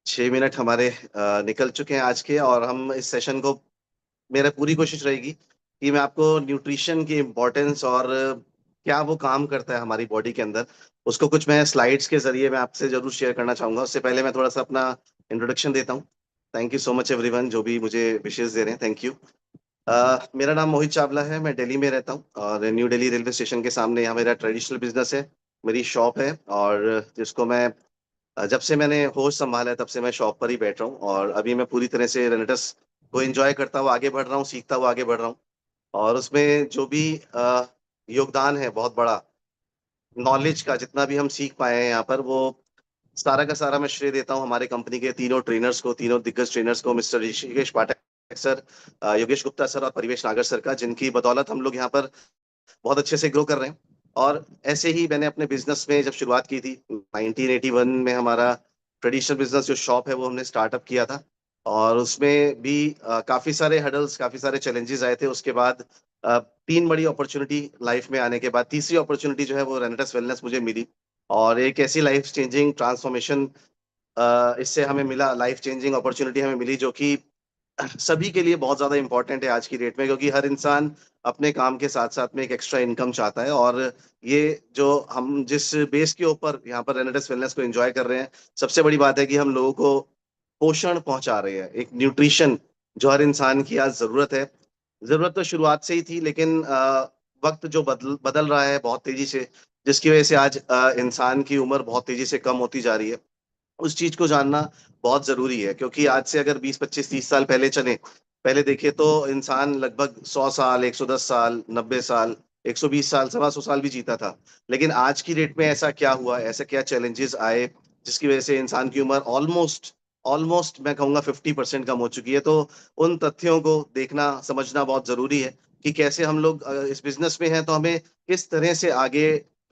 6 minute हमारे निकल चुके हैं आज के, और हम इस सेशन को, मेरा पूरी कोशिश रहेगी कि मैं आपको न्यूट्रिशन की इम्पोर्टेंस और क्या वो काम करता है हमारी बॉडी के अंदर, उसको कुछ मैं स्लाइड्स के जरिए मैं आपसे जरूर शेयर करना चाहूंगा। उससे पहले मैं थोड़ा सा अपना इंट्रोडक्शन देता हूँ। Thank you so much everyone जो भी मुझे विशेष दे रहे हैं, थैंक यू। मेरा नाम मोहित चावला है, मैं दिल्ली में रहता हूँ और न्यू दिल्ली रेलवे स्टेशन के सामने यहाँ मेरा ट्रेडिशनल बिजनेस है। मेरी शॉप है, और जिसको मैं जब से मैंने होश संभाला है तब से मैं शॉप पर ही बैठ रहा हूँ, और अभी मैं पूरी तरह से रेनेटस को एंजॉय करता हुआ आगे बढ़ रहा हूँ, सीखता हुआ आगे बढ़ रहा हूँ। और उसमें जो भी योगदान है बहुत बड़ा, नॉलेज का जितना भी हम सीख पाए हैं यहाँ पर, वो सारा का सारा मैं श्रेय देता हूँ हमारे कंपनी के तीनों ट्रेनर्स को, तीनों दिग्गज ट्रेनर्स को, मिस्टर ऋषिकेश पाठक सर, योगेश गुप्ता सर और परिवेश नागर सर का, जिनकी बदौलत हम लोग यहाँ पर बहुत अच्छे से ग्रो कर रहे हैं। और ऐसे ही मैंने अपने बिजनेस में जब शुरुआत की थी 1981 में, हमारा ट्रेडिशनल बिजनेस जो शॉप है वो हमने स्टार्टअप किया था। और उसमें भी काफी सारे हडल्स, काफी सारे चैलेंजेस आए थे। उसके बाद तीन बड़ी अपॉर्चुनिटी लाइफ में आने के बाद तीसरी अपॉर्चुनिटी जो है वो रेनेटस वेलनेस मुझे मिली। और एक ऐसी लाइफ चेंजिंग ट्रांसफॉर्मेशन इससे हमें मिला, लाइफ चेंजिंग अपॉर्चुनिटी हमें मिली, जो कि सभी के लिए बहुत ज्यादा इंपॉर्टेंट है आज की डेट में, क्योंकि हर इंसान अपने काम के साथ साथ में एक एक्स्ट्रा इनकम चाहता है। और ये जो हम जिस बेस के ऊपर यहाँ पर रेनेडस वेलनेस को एंजॉय कर रहे हैं, सबसे बड़ी बात है कि हम लोगों को पोषण पहुंचा रहे हैं, एक न्यूट्रिशन जो हर इंसान की आज जरूरत है। जरूरत तो शुरुआत से ही थी, लेकिन वक्त जो बदल बदल रहा है बहुत तेजी से, जिसकी वजह से आज इंसान की उम्र बहुत तेजी से कम होती जा रही है। उस चीज को जानना बहुत जरूरी है, क्योंकि आज से अगर 20 25 30 साल पहले चले, पहले देखे तो इंसान लगभग 100 साल, 110 साल, 90 साल, 120 साल, 125 साल भी जीता था। लेकिन आज की डेट में ऐसा क्या हुआ, ऐसे क्या चैलेंजेस आए, जिसकी वजह से इंसान की उम्र ऑलमोस्ट ऑलमोस्ट मैं कहूंगा 50% कम हो चुकी है। तो उन तथ्यों को देखना समझना बहुत जरूरी है कि कैसे हम लोग इस बिजनेस में हैं, तो हमें किस तरह से आगे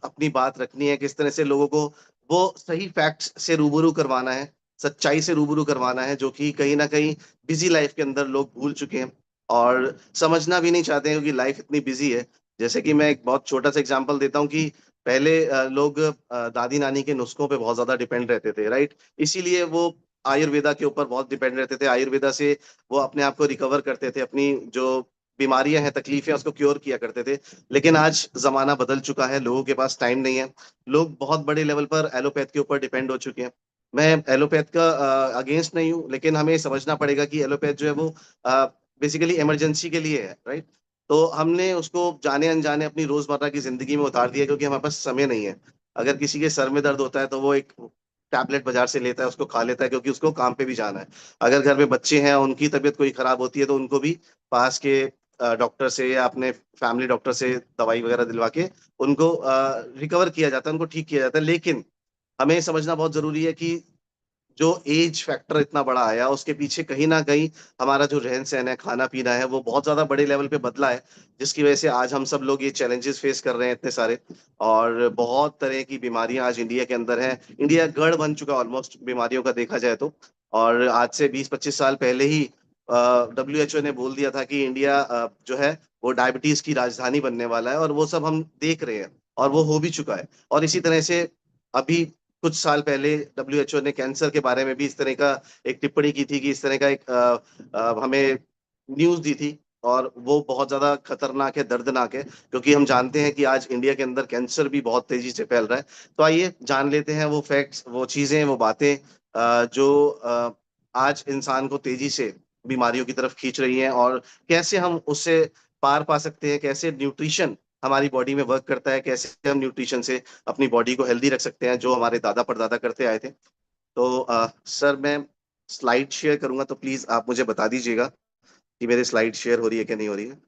अपनी बात रखनी है, किस तरह से लोगों को वो सही फैक्ट्स से रूबरू करवाना है, सच्चाई से रूबरू करवाना है, जो कि कहीं ना कहीं बिजी लाइफ के अंदर लोग भूल चुके हैं और समझना भी नहीं चाहते हैं, क्योंकि लाइफ इतनी बिजी है। जैसे कि मैं एक बहुत छोटा सा एग्जांपल देता हूँ कि पहले लोग दादी नानी के नुस्खों पे बहुत ज्यादा डिपेंड रहते थे, राइट। इसीलिए वो आयुर्वेदा के ऊपर बहुत डिपेंड रहते थे। आयुर्वेदा से वो अपने आप को रिकवर करते थे, अपनी जो बीमारियां हैं, तकलीफें, उसको क्योर किया करते थे। लेकिन आज जमाना बदल चुका है, लोगों के पास टाइम नहीं है। लोग बहुत बड़े लेवल पर एलोपैथ के ऊपर डिपेंड हो चुके हैं। मैं एलोपैथ का अगेंस्ट नहीं हूँ, लेकिन हमें समझना पड़ेगा कि एलोपैथ जो है वो बेसिकली इमरजेंसी के लिए है, राइट। तो हमने उसको जाने अनजाने अपनी रोजमर्रा की जिंदगी में उतार दिया, क्योंकि हमारे पास समय नहीं है। अगर किसी के सर में दर्द होता है तो वो एक टैबलेट बाजार से लेता है, उसको खा लेता है, क्योंकि उसको काम पे भी जाना है। अगर घर में बच्चे हैं, उनकी तबीयत कोई खराब होती है, तो उनको भी पास के डॉक्टर से या अपने फैमिली डॉक्टर से दवाई वगैरह दिलवा के उनको रिकवर किया जाता है, उनको ठीक किया जाता है। लेकिन हमें समझना बहुत जरूरी है कि जो एज फैक्टर इतना बड़ा आया, उसके पीछे कहीं ना कहीं हमारा जो रहन सहन है, खाना पीना है, वो बहुत ज्यादा बड़े लेवल पे बदला है, जिसकी वजह से आज हम सब लोग ये चैलेंजेस फेस कर रहे हैं इतने सारे। और बहुत तरह की बीमारियां आज इंडिया के अंदर हैं। इंडिया गढ़ बन चुका है ऑलमोस्ट, बीमारियों का देखा जाए तो। और आज से 20 25 साल पहले ही WHO ने बोल दिया था कि इंडिया जो है वो डायबिटीज की राजधानी बनने वाला है, और वो सब हम देख रहे हैं, और वो हो भी चुका है। और इसी तरह से अभी कुछ साल पहले WHO ने कैंसर के बारे में भी इस तरह का एक टिप्पणी की थी, कि इस तरह का एक हमें न्यूज दी थी। और वो बहुत ज्यादा खतरनाक है, दर्दनाक है, क्योंकि हम जानते हैं कि आज इंडिया के अंदर कैंसर भी बहुत तेजी से फैल रहा है। तो आइए जान लेते हैं वो फैक्ट्स, वो चीजें, वो बातें जो आज इंसान को तेजी से बीमारियों की तरफ खींच रही हैं, और कैसे हम उससे पार पा सकते हैं, कैसे न्यूट्रिशन हमारी बॉडी में वर्क करता है, कैसे हम न्यूट्रिशन से अपनी बॉडी को हेल्दी रख सकते हैं, जो हमारे दादा परदादा करते आए थे। तो सर, मैं स्लाइड शेयर करूंगा, तो प्लीज आप मुझे बता दीजिएगा कि मेरी स्लाइड शेयर हो रही है कि नहीं हो रही है।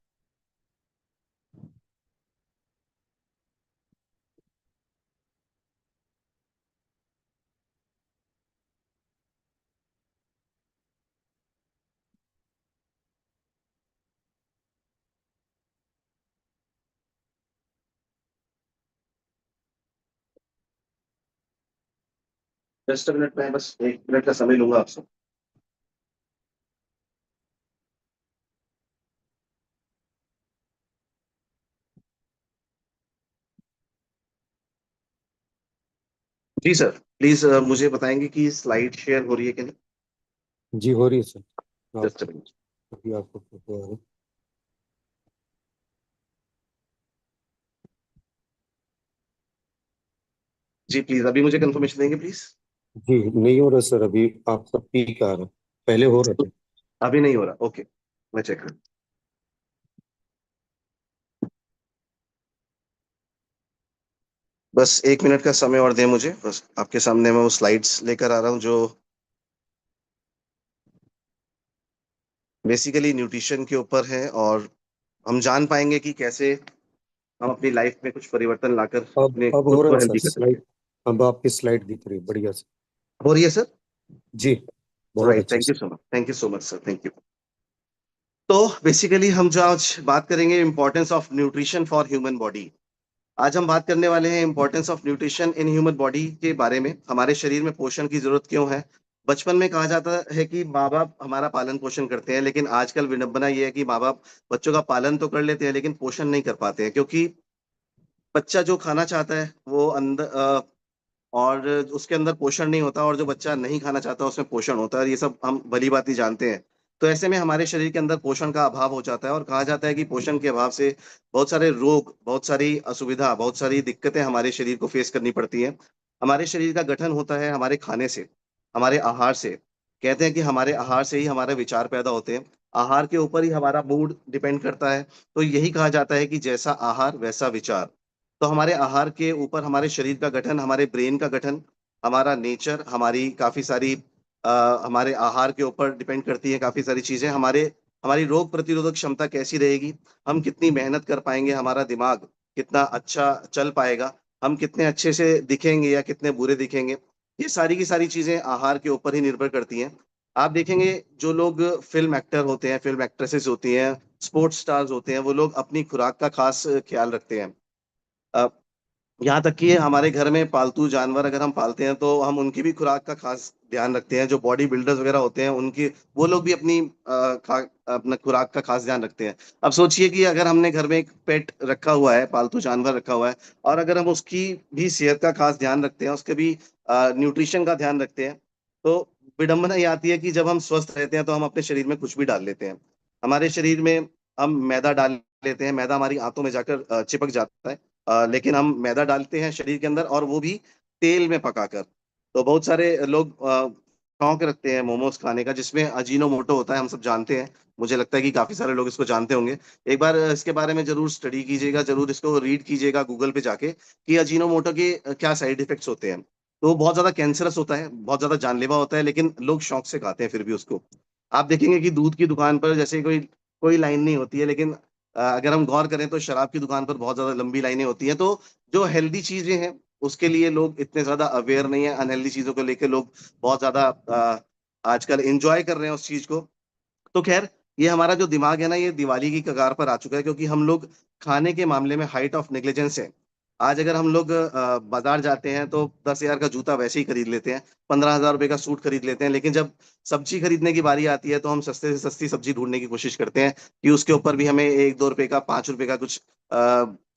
10 मिनट में, बस 1 मिनट का समय लूंगा आपसे। जी सर, प्लीज मुझे बताएंगे कि स्लाइड शेयर हो रही है कि नहीं। जी हो रही है सर। आप जस्ट अ मिनट। अभी आपको फोटो आ रही जी प्लीज अभी मुझे कंफर्मेशन देंगे प्लीज। जी नहीं हो रहा सर, अभी आपका पीक आ रहा है, पहले हो रहे थे। अभी नहीं हो रहा, ओके। मैं चेक कर। बस 1 मिनट का समय और दें मुझे, बस आपके सामने मैं वो स्लाइड्स लेकर आ रहा हूँ जो बेसिकली न्यूट्रिशन के ऊपर है, और हम जान पाएंगे कि कैसे हम अपनी लाइफ में कुछ परिवर्तन लाकर अपने अब हो खुद रहा को है सर हेल्दी कर सकते स्लाइड। हैं। अब आपकी स्लाइड दिख रही है बढ़िया से। हो रही है सर। जी बहुत राइट, अच्छे थैंक यू से। So much, thank you so much sir, thank you. तो बेसिकली हम जो आज बात करेंगे importance of nutrition for human body. आज हम बात करने वाले हैं importance of nutrition in human body के बारे में। हमारे शरीर में पोषण की जरूरत क्यों है। बचपन में कहा जाता है कि माँ बाप हमारा पालन पोषण करते हैं, लेकिन आजकल विडंबना ये है कि माँ बाप बच्चों का पालन तो कर लेते हैं लेकिन पोषण नहीं कर पाते हैं, क्योंकि बच्चा जो खाना चाहता है वो अंदर और उसके अंदर पोषण नहीं होता, और जो बच्चा नहीं खाना चाहता उसमें पोषण होता है, और ये सब हम भली भांति जानते हैं। तो ऐसे में हमारे शरीर के अंदर पोषण का अभाव हो जाता है, और कहा जाता है कि पोषण के अभाव से बहुत सारे रोग, बहुत सारी असुविधा, बहुत सारी दिक्कतें हमारे शरीर को फेस करनी पड़ती हैं। हमारे शरीर का गठन होता है हमारे खाने से, हमारे आहार से। कहते हैं कि हमारे आहार से ही हमारे विचार पैदा होते हैं, आहार के ऊपर ही हमारा मूड डिपेंड करता है। तो यही कहा जाता है कि जैसा आहार वैसा विचार। तो हमारे आहार के ऊपर हमारे शरीर का गठन, हमारे ब्रेन का गठन, हमारा नेचर, हमारी काफी सारी हमारे आहार के ऊपर डिपेंड करती है काफी सारी चीजें। हमारे हमारी रोग प्रतिरोधक क्षमता कैसी रहेगी, हम कितनी मेहनत कर पाएंगे, हमारा दिमाग कितना अच्छा चल पाएगा, हम कितने अच्छे से दिखेंगे या कितने बुरे दिखेंगे, ये सारी की सारी चीजें आहार के ऊपर ही निर्भर करती हैं। आप देखेंगे जो लोग फिल्म एक्टर होते हैं, फिल्म एक्ट्रेसेस होती हैं, स्पोर्ट्स स्टार्स होते हैं, वो लोग अपनी खुराक का खास ख्याल रखते हैं। अ, यहाँ तक कि हमारे घर में पालतू जानवर अगर हम पालते हैं तो हम उनकी भी खुराक का खास ध्यान रखते हैं। जो बॉडी बिल्डर्स वगैरह होते हैं उनकी, वो लोग भी अपनी अपना खुराक का खास ध्यान रखते हैं। अब सोचिए कि अगर हमने घर में एक पेट रखा हुआ है, पालतू जानवर रखा हुआ है, और अगर हम उसकी भी सेहत का खास ध्यान रखते हैं, उसके भी न्यूट्रिशन का ध्यान रखते हैं, तो विडंबना ये आती है कि जब हम स्वस्थ रहते हैं तो हम अपने शरीर में कुछ भी डाल लेते हैं। हमारे शरीर में हम मैदा डाल लेते हैं, मैदा हमारी आंतों में जाकर चिपक जाता है। लेकिन हम मैदा डालते हैं शरीर के अंदर, और वो भी तेल में पकाकर। तो बहुत सारे लोग शौक रखते हैं मोमोज खाने का, जिसमें अजीनोमोटो होता है, हम सब जानते हैं। मुझे लगता है कि काफी सारे लोग इसको जानते होंगे। एक बार इसके बारे में जरूर स्टडी कीजिएगा, जरूर इसको रीड कीजिएगा गूगल पे जाके कि अजीनोमोटो के क्या साइड इफेक्ट्स होते हैं। तो वो बहुत ज्यादा कैंसरस होता है, बहुत ज्यादा जानलेवा होता है, लेकिन लोग शौक से खाते हैं फिर भी उसको। आप देखेंगे कि दूध की दुकान पर जैसे कोई कोई लाइन नहीं होती है, लेकिन अगर हम गौर करें तो शराब की दुकान पर बहुत ज्यादा लंबी लाइनें होती हैं। तो जो हेल्दी चीजें हैं उसके लिए लोग इतने ज्यादा अवेयर नहीं है, अनहेल्दी चीजों को लेकर लोग बहुत ज्यादा आजकल एंजॉय कर रहे हैं उस चीज को। तो खैर, ये हमारा जो दिमाग है ना, ये दिवाली की कगार पर आ चुका है, क्योंकि हम लोग खाने के मामले में हाइट ऑफ नेग्लिजेंस है। आज अगर हम लोग बाजार जाते हैं तो 10,000 का जूता वैसे ही खरीद लेते हैं, 15,000 रुपए का सूट खरीद लेते हैं, लेकिन जब सब्जी खरीदने की बारी आती है तो हम सस्ते से सस्ती सब्जी ढूंढने की कोशिश करते हैं कि उसके ऊपर भी हमें 1-2 रुपए का, 5 रुपए का कुछ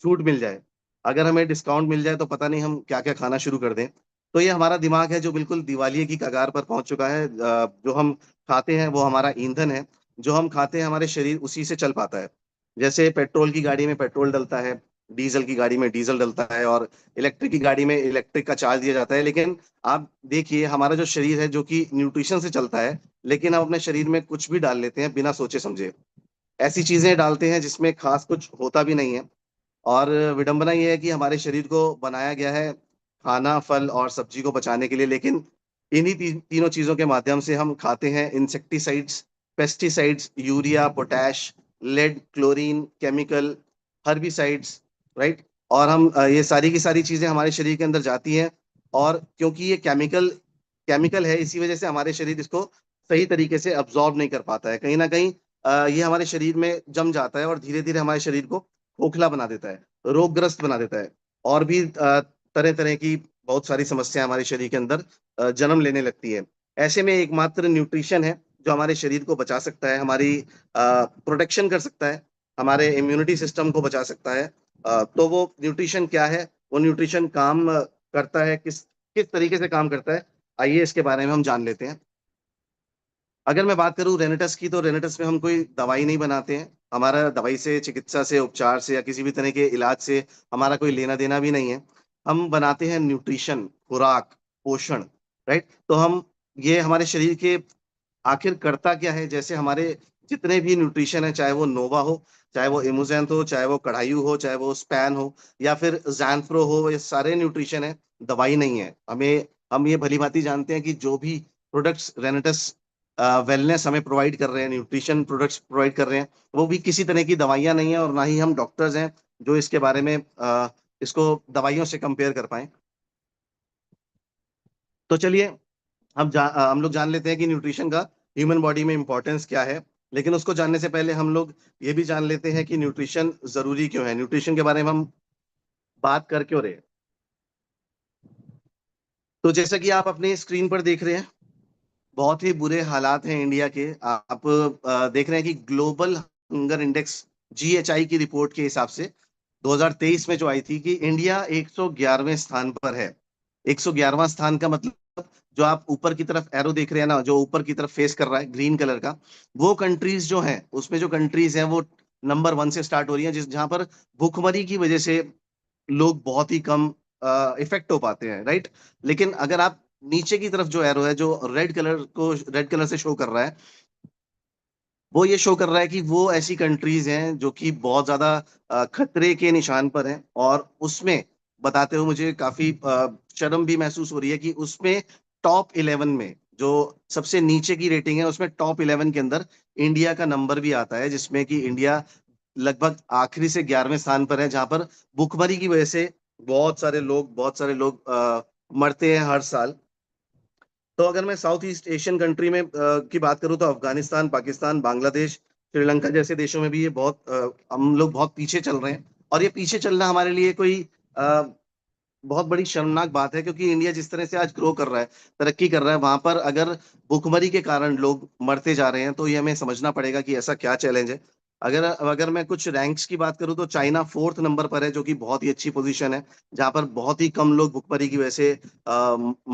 छूट मिल जाए। अगर हमें डिस्काउंट मिल जाए तो पता नहीं हम क्या क्या खाना शुरू कर दें। तो ये हमारा दिमाग है जो बिल्कुल दिवालिये की कगार पर पहुंच चुका है। जो हम खाते हैं वो हमारा ईंधन है, जो हम खाते हैं हमारे शरीर उसी से चल पाता है। जैसे पेट्रोल की गाड़ी में पेट्रोल डलता है, डीजल की गाड़ी में डीजल डलता है, और इलेक्ट्रिक की गाड़ी में इलेक्ट्रिक का चार्ज दिया जाता है। लेकिन आप देखिए हमारा जो शरीर है जो कि न्यूट्रिशन से चलता है, लेकिन हम अपने शरीर में कुछ भी डाल लेते हैं बिना सोचे समझे। ऐसी चीजें डालते हैं जिसमें खास कुछ होता भी नहीं है। और विडंबना ये है कि हमारे शरीर को बनाया गया है खाना, फल और सब्जी को बचाने के लिए, लेकिन इन्हीं तीनों चीजों के माध्यम से हम खाते हैं insecticides, pesticides, urea, potash, lead, chlorine, chemical, herbicides, right. और हम ये सारी की सारी चीजें हमारे शरीर के अंदर जाती हैं, और क्योंकि ये केमिकल केमिकल है, इसी वजह से हमारे शरीर इसको सही तरीके से अब्जॉर्ब नहीं कर पाता है। कहीं ना कहीं ये हमारे शरीर में जम जाता है और धीरे धीरे हमारे शरीर को खोखला बना देता है, रोगग्रस्त बना देता है, और भी तरह तरह की बहुत सारी समस्या हमारे शरीर के अंदर जन्म लेने लगती है। ऐसे में एकमात्र न्यूट्रिशन है जो हमारे शरीर को बचा सकता है, हमारी प्रोटेक्शन कर सकता है, हमारे इम्यूनिटी सिस्टम को बचा सकता है। तो वो न्यूट्रिशन क्या है, वो न्यूट्रिशन काम करता है किस किस तरीके से काम करता है, आइए इसके बारे में हम जान लेते हैं। अगर मैं बात करूं रेनेटस की, तो रेनेटस में हम कोई दवाई नहीं बनाते हैं। हमारा दवाई से, चिकित्सा से, उपचार से या किसी भी तरह के इलाज से हमारा कोई लेना देना भी नहीं है। हम बनाते हैं न्यूट्रिशन, खुराक, पोषण। राइट। तो हम, ये हमारे शरीर के आखिर करता क्या है, जैसे हमारे जितने भी न्यूट्रिशन है, चाहे वो नोवा हो, चाहे वो इमोजेंट हो, चाहे वो कढ़ायु हो, चाहे वो स्पैन हो, या फिर जैनप्रो हो, ये सारे न्यूट्रिशन है, दवाई नहीं है। हम ये भली भांति जानते हैं कि जो भी प्रोडक्ट्स रेनेटस वेलनेस हमें प्रोवाइड कर रहे हैं, न्यूट्रिशन प्रोडक्ट्स प्रोवाइड कर रहे हैं, वो भी किसी तरह की दवाइयां नहीं है, और ना ही हम डॉक्टर्स हैं जो इसके बारे में इसको दवाइयों से कंपेयर कर पाए। तो चलिए, हम लोग जान लेते हैं कि न्यूट्रिशन का ह्यूमन बॉडी में इंपॉर्टेंस क्या है। लेकिन उसको जानने से पहले हम लोग ये भी जान लेते हैं कि न्यूट्रिशन जरूरी क्यों है, न्यूट्रिशन के बारे में हम बात कर क्यों रहे हैं। तो जैसा कि आप अपने स्क्रीन पर देख रहे हैं, बहुत ही बुरे हालात हैं इंडिया के। आप देख रहे हैं कि ग्लोबल हंगर इंडेक्स, जीएचआई की रिपोर्ट के हिसाब से 2023 में जो आई थी, कि इंडिया 111वें स्थान पर है। 111वां स्थान का मतलब, जो आप ऊपर की तरफ एरो देख रहे हैं ना, जो ऊपर की तरफ फेस कर रहा है ग्रीन कलर का, वो कंट्रीज जो हैं, उसमें जो कंट्रीज हैं वो नंबर 1 से स्टार्ट हो रही हैं, जिस जहां पर भुखमरी की वजह से लोग बहुत ही कम इफेक्ट हो पाते हैं। राइट। लेकिन अगर आप नीचे की तरफ जो एरो है, जो रेड कलर से शो कर रहा है, वो ये शो कर रहा है कि वो ऐसी कंट्रीज हैं जो कि बहुत ज्यादा खतरे के निशान पर हैं। और उसमें बताते हुए मुझे काफी शर्म भी महसूस हो रही है कि उसमें टॉप 11 में, जो सबसे नीचे की रेटिंग है, उसमें टॉप 11 के अंदर इंडिया का नंबर भी आता है, जिसमें कि इंडिया लगभग आखिरी से 11वें स्थान पर है, जहां पर भुखमरी की वजह से बहुत सारे लोग मरते हैं हर साल। तो अगर मैं साउथ ईस्ट एशियन कंट्री में की बात करूं, तो अफगानिस्तान, पाकिस्तान, बांग्लादेश, श्रीलंका जैसे देशों में भी ये हम लोग बहुत पीछे चल रहे हैं। और ये पीछे चलना हमारे लिए कोई अ, बहुत बड़ी शर्मनाक बात है, क्योंकि इंडिया जिस तरह से आज ग्रो कर रहा है, तरक्की कर रहा है, वहां पर अगर भुखमरी के कारण लोग मरते जा रहे हैं, तो ये हमें समझना पड़ेगा कि ऐसा क्या चैलेंज है। अगर अगर मैं कुछ रैंक्स की बात करूं, तो चाइना 4th नंबर पर है, जो कि बहुत ही अच्छी पोजीशन है, जहां पर बहुत ही कम लोग भुखमरी की वजह से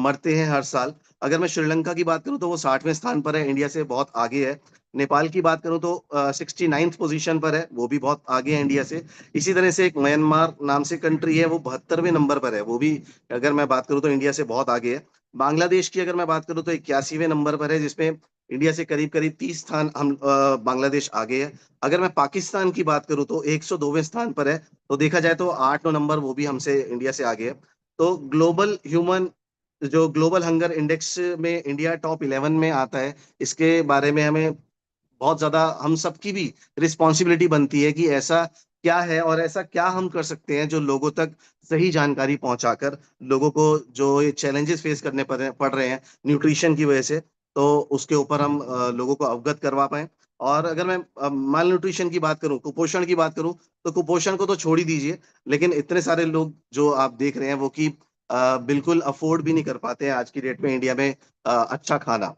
मरते हैं हर साल। अगर मैं श्रीलंका की बात करूं, तो वो 60वें स्थान पर है, इंडिया से बहुत आगे है। नेपाल की बात करूं तो 69th पोजीशन पर है, वो भी बहुत आगे है इंडिया से। इसी तरह से एक म्यांमार नाम से कंट्री है, वो 72वें नंबर पर है, वो भी अगर मैं बात करूं तो इंडिया से बहुत आगे है। बांग्लादेश की अगर मैं बात करूं, तो 81वें नंबर पर है, जिसमें इंडिया से करीब करीब 30 स्थान हम बांग्लादेश आगे है। अगर मैं पाकिस्तान की बात करूं, तो 102वें स्थान पर है। तो देखा जाए तो 8-9 नंबर वो भी हमसे, इंडिया से आगे है। तो ग्लोबल हंगर इंडेक्स में इंडिया टॉप 11 में आता है। इसके बारे में हमें बहुत ज्यादा, हम सबकी भी रिस्पॉन्सिबिलिटी बनती है कि ऐसा क्या है और ऐसा क्या हम कर सकते हैं, जो लोगों तक सही जानकारी पहुंचाकर लोगों को जो ये चैलेंजेस फेस करने पड़ रहे हैं न्यूट्रिशन की वजह से, तो उसके ऊपर हम लोगों को अवगत करवा पाए। और अगर मैं माल न्यूट्रिशन की बात करूं, कुपोषण की बात करूं, तो कुपोषण को तो छोड़ ही दीजिए, लेकिन इतने सारे लोग जो आप देख रहे हैं, वो कि बिल्कुल अफोर्ड भी नहीं कर पाते हैं आज की डेट में इंडिया में अच्छा खाना।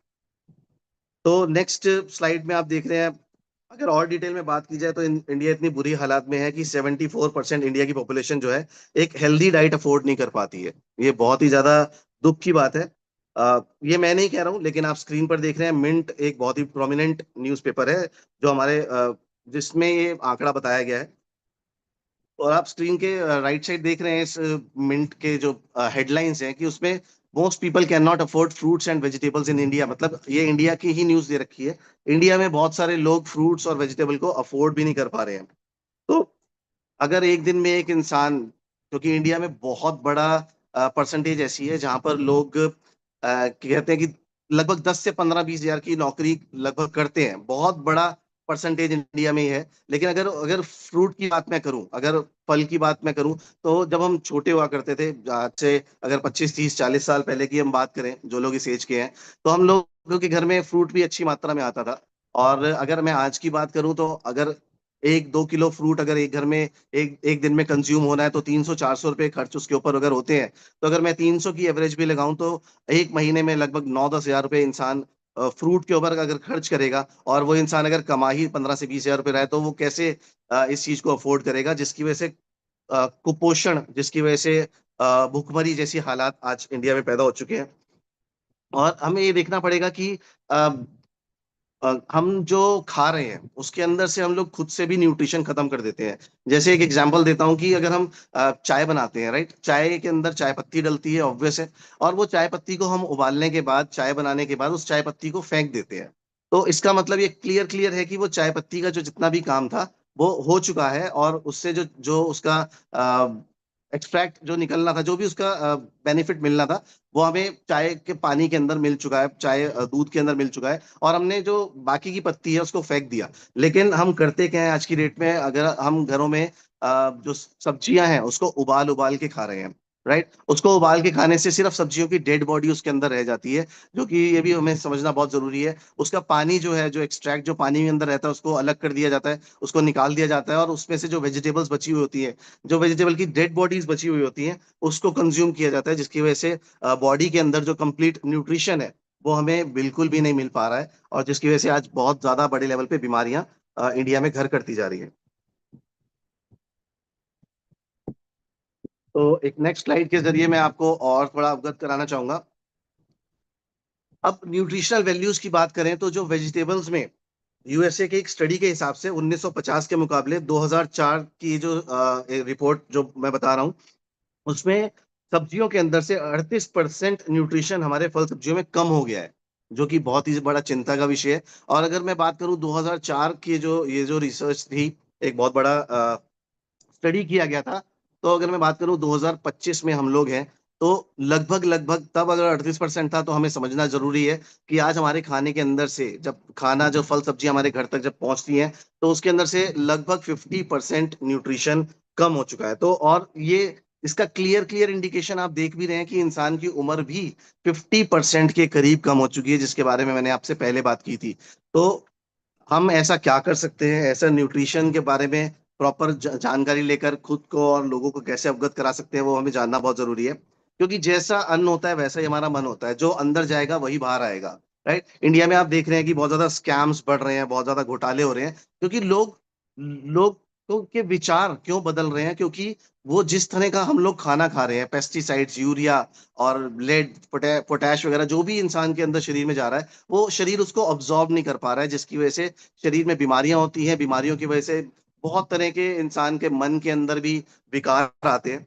तो नेक्स्ट स्लाइड में आप देख रहे हैं, अगर और डिटेल में बात की जाए, तो इंडिया इतनी बुरी हालात में है कि 74% इंडिया की पॉपुलेशन जो है, एक हेल्दी डाइट अफोर्ड नहीं कर पाती है। ये बहुत ही ज्यादा दुख की बात है। ये मैं नहीं कह रहा हूँ, लेकिन आप स्क्रीन पर देख रहे हैं, मिंट एक बहुत ही प्रोमिनेंट न्यूज़पेपर है, जो हमारे जिसमें ये आंकड़ा बताया गया है। और आप स्क्रीन के राइट साइड देख रहे हैं, इस मिंट के जो हेडलाइंस हैं, कि उसमें most people can not afford fruits and vegetables in India, मतलब ये इंडिया की ही न्यूज़ दे रखी है। इंडिया में बहुत सारे लोग फ्रूट्स और वेजिटेबल को अफोर्ड भी नहीं कर पा रहे हैं। तो अगर एक दिन में एक इंसान, क्योंकि इंडिया में बहुत बड़ा परसेंटेज ऐसी है जहां पर लोग कहते हैं कि लगभग 10 से 15 20 हजार की नौकरी लगभग करते हैं, बहुत बड़ा परसेंटेज इंडिया में ही है। लेकिन अगर अगर फ्रूट की बात मैं करूं, अगर फल की बात मैं करूं, तो जब हम छोटे हुआ करते थे, आज से अगर 25 30 40 साल पहले की हम बात करें, जो लोग इस एज के हैं, तो हम लोगों के घर में फ्रूट भी अच्छी मात्रा में आता था। और अगर मैं आज की बात करूं, तो अगर 1 2 किलो फ्रूट अगर एक घर में एक एक दिन में कंज्यूम होना है, तो 300 400 रुपए खर्च उसके ऊपर अगर होते हैं। तो अगर मैं 300 की एवरेज भी लगाऊं, तो एक महीने में लगभग 9 10 हजार रुपए इंसान फ्रूट के ऊपर अगर खर्च करेगा, और वो इंसान अगर कमा ही 15 से 20 हजार रुपए रहा है, तो वो कैसे इस चीज को अफोर्ड करेगा, जिसकी वजह से कुपोषण, जिसकी वजह से भुखमरी जैसी हालात आज इंडिया में पैदा हो चुके हैं। और हमें ये देखना पड़ेगा कि अ, हम जो खा रहे हैं उसके अंदर से हम लोग खुद से भी न्यूट्रिशन खत्म कर देते हैं। जैसे एक एग्जांपल देता हूँ कि अगर हम चाय बनाते हैं, राइट, चाय के अंदर चाय पत्ती डलती है, ऑब्वियस है। और वो चाय पत्ती को हम उबालने के बाद, चाय बनाने के बाद उस चाय पत्ती को फेंक देते हैं। तो इसका मतलब ये क्लियर क्लियर है कि वो चाय पत्ती का जो जितना भी काम था वो हो चुका है, और उससे जो जो उसका एक्सट्रैक्ट जो निकलना था, जो भी उसका बेनिफिट मिलना था, वो हमें चाय के पानी के अंदर मिल चुका है, चाय दूध के अंदर मिल चुका है, और हमने जो बाकी की पत्ती है उसको फेंक दिया। लेकिन हम करते क्या है आज की डेट में, अगर हम घरों में जो सब्जियां हैं उसको उबाल उबाल के खा रहे हैं, राइट। उसको उबाल के खाने से सिर्फ सब्जियों की डेड बॉडी उसके अंदर रह जाती है, जो कि ये भी हमें समझना बहुत जरूरी है। उसका पानी जो है, जो एक्सट्रैक्ट जो पानी के अंदर रहता है, उसको अलग कर दिया जाता है, उसको निकाल दिया जाता है, और उसमें से जो वेजिटेबल्स बची हुई होती है, जो वेजिटेबल की डेड बॉडीज बची हुई होती हैं, उसको कंज्यूम किया जाता है, जिसकी वजह से बॉडी के अंदर जो कंप्लीट न्यूट्रिशन है वो हमें बिल्कुल भी नहीं मिल पा रहा है, और जिसकी वजह से आज बहुत ज्यादा बड़े लेवल पे बीमारियां इंडिया में घर करती जा रही है। तो एक नेक्स्ट स्लाइड के जरिए मैं आपको और थोड़ा अवगत कराना चाहूंगा। अब न्यूट्रिशनल वैल्यूज की बात करें तो जो वेजिटेबल्स में, यूएसए के एक स्टडी के हिसाब से 1950 के मुकाबले 2004 की जो रिपोर्ट जो मैं बता रहा हूँ, उसमें सब्जियों के अंदर से 38% न्यूट्रिशन हमारे फल सब्जियों में कम हो गया है, जो कि बहुत ही बड़ा चिंता का विषय है। और अगर मैं बात करूं 2004 की जो ये जो रिसर्च थी, एक बहुत बड़ा स्टडी किया गया था। तो अगर मैं बात करूं 2025 में हम लोग हैं, तो लगभग लगभग तब अगर 38% था, तो हमें समझना जरूरी है कि आज हमारे खाने के अंदर से जब खाना, जो फल सब्जी हमारे घर तक जब पहुंचती हैं, तो उसके अंदर से लगभग 50% न्यूट्रिशन कम हो चुका है। तो और ये इसका क्लियर क्लियर इंडिकेशन आप देख भी रहे हैं कि इंसान की उम्र भी 50% के करीब कम हो चुकी है, जिसके बारे में मैंने आपसे पहले बात की थी। तो हम ऐसा क्या कर सकते हैं, ऐसा न्यूट्रिशन के बारे में प्रॉपर जानकारी लेकर खुद को और लोगों को कैसे अवगत करा सकते हैं, वो हमें जानना बहुत जरूरी है। क्योंकि जैसा अन्न होता है वैसा ही हमारा मन होता है, जो अंदर जाएगा वही बाहर आएगा, राइट। इंडिया में आप देख रहे हैं कि बहुत ज्यादा स्कैम्स बढ़ रहे हैं, बहुत ज्यादा घोटाले हो रहे हैं, क्योंकि लोगों के विचार क्यों बदल रहे हैं, क्योंकि वो जिस तरह का हम लोग खाना खा रहे हैं, पेस्टिसाइड्स, यूरिया और लेड, पोटैश वगैरह जो भी इंसान के अंदर शरीर में जा रहा है, वो शरीर उसको ऑब्जॉर्ब नहीं कर पा रहा है, जिसकी वजह से शरीर में बीमारियां होती हैं। बीमारियों की वजह से बहुत तरह के इंसान के मन के अंदर भी विकार आते हैं।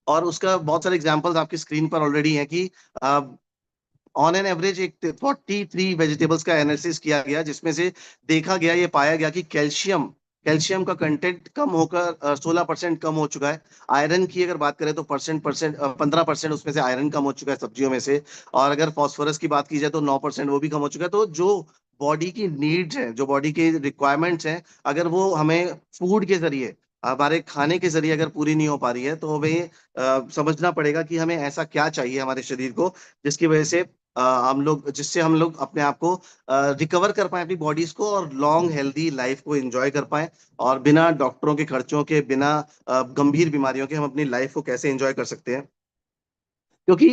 और उसका बहुत सारे एग्जांपल्स आपकी स्क्रीन पर ऑलरेडी है कि ऑन एन एवरेज एक 43 वेजिटेबल्स का एनालिसिस किया गया, जिसमें से देखा गया, ये पाया गया कि कैल्शियम कैल्शियम का कंटेंट कम होकर 16% कम हो चुका है। आयरन की अगर बात करें तो परसेंट परसेंट 15% उसमें से आयरन कम हो चुका है सब्जियों में से। और अगर फास्फोरस की बात की जाए तो 9% वो भी कम हो चुका है। तो जो बॉडी की नीड्स हैं, जो बॉडी की रिक्वायरमेंट्स हैं, अगर वो हमें फूड के जरिए, हमारे खाने के जरिए अगर पूरी नहीं हो पा रही है, तो हमें समझना पड़ेगा कि हमें ऐसा क्या चाहिए हमारे शरीर को, जिसकी वजह से हम लोग, जिससे हम लोग अपने आप को रिकवर कर पाए, अपनी बॉडीज को, और लॉन्ग हेल्दी लाइफ को एंजॉय कर पाए, और बिना डॉक्टरों के खर्चों के, बिना गंभीर बीमारियों के हम अपनी लाइफ को कैसे एंजॉय कर सकते हैं। क्योंकि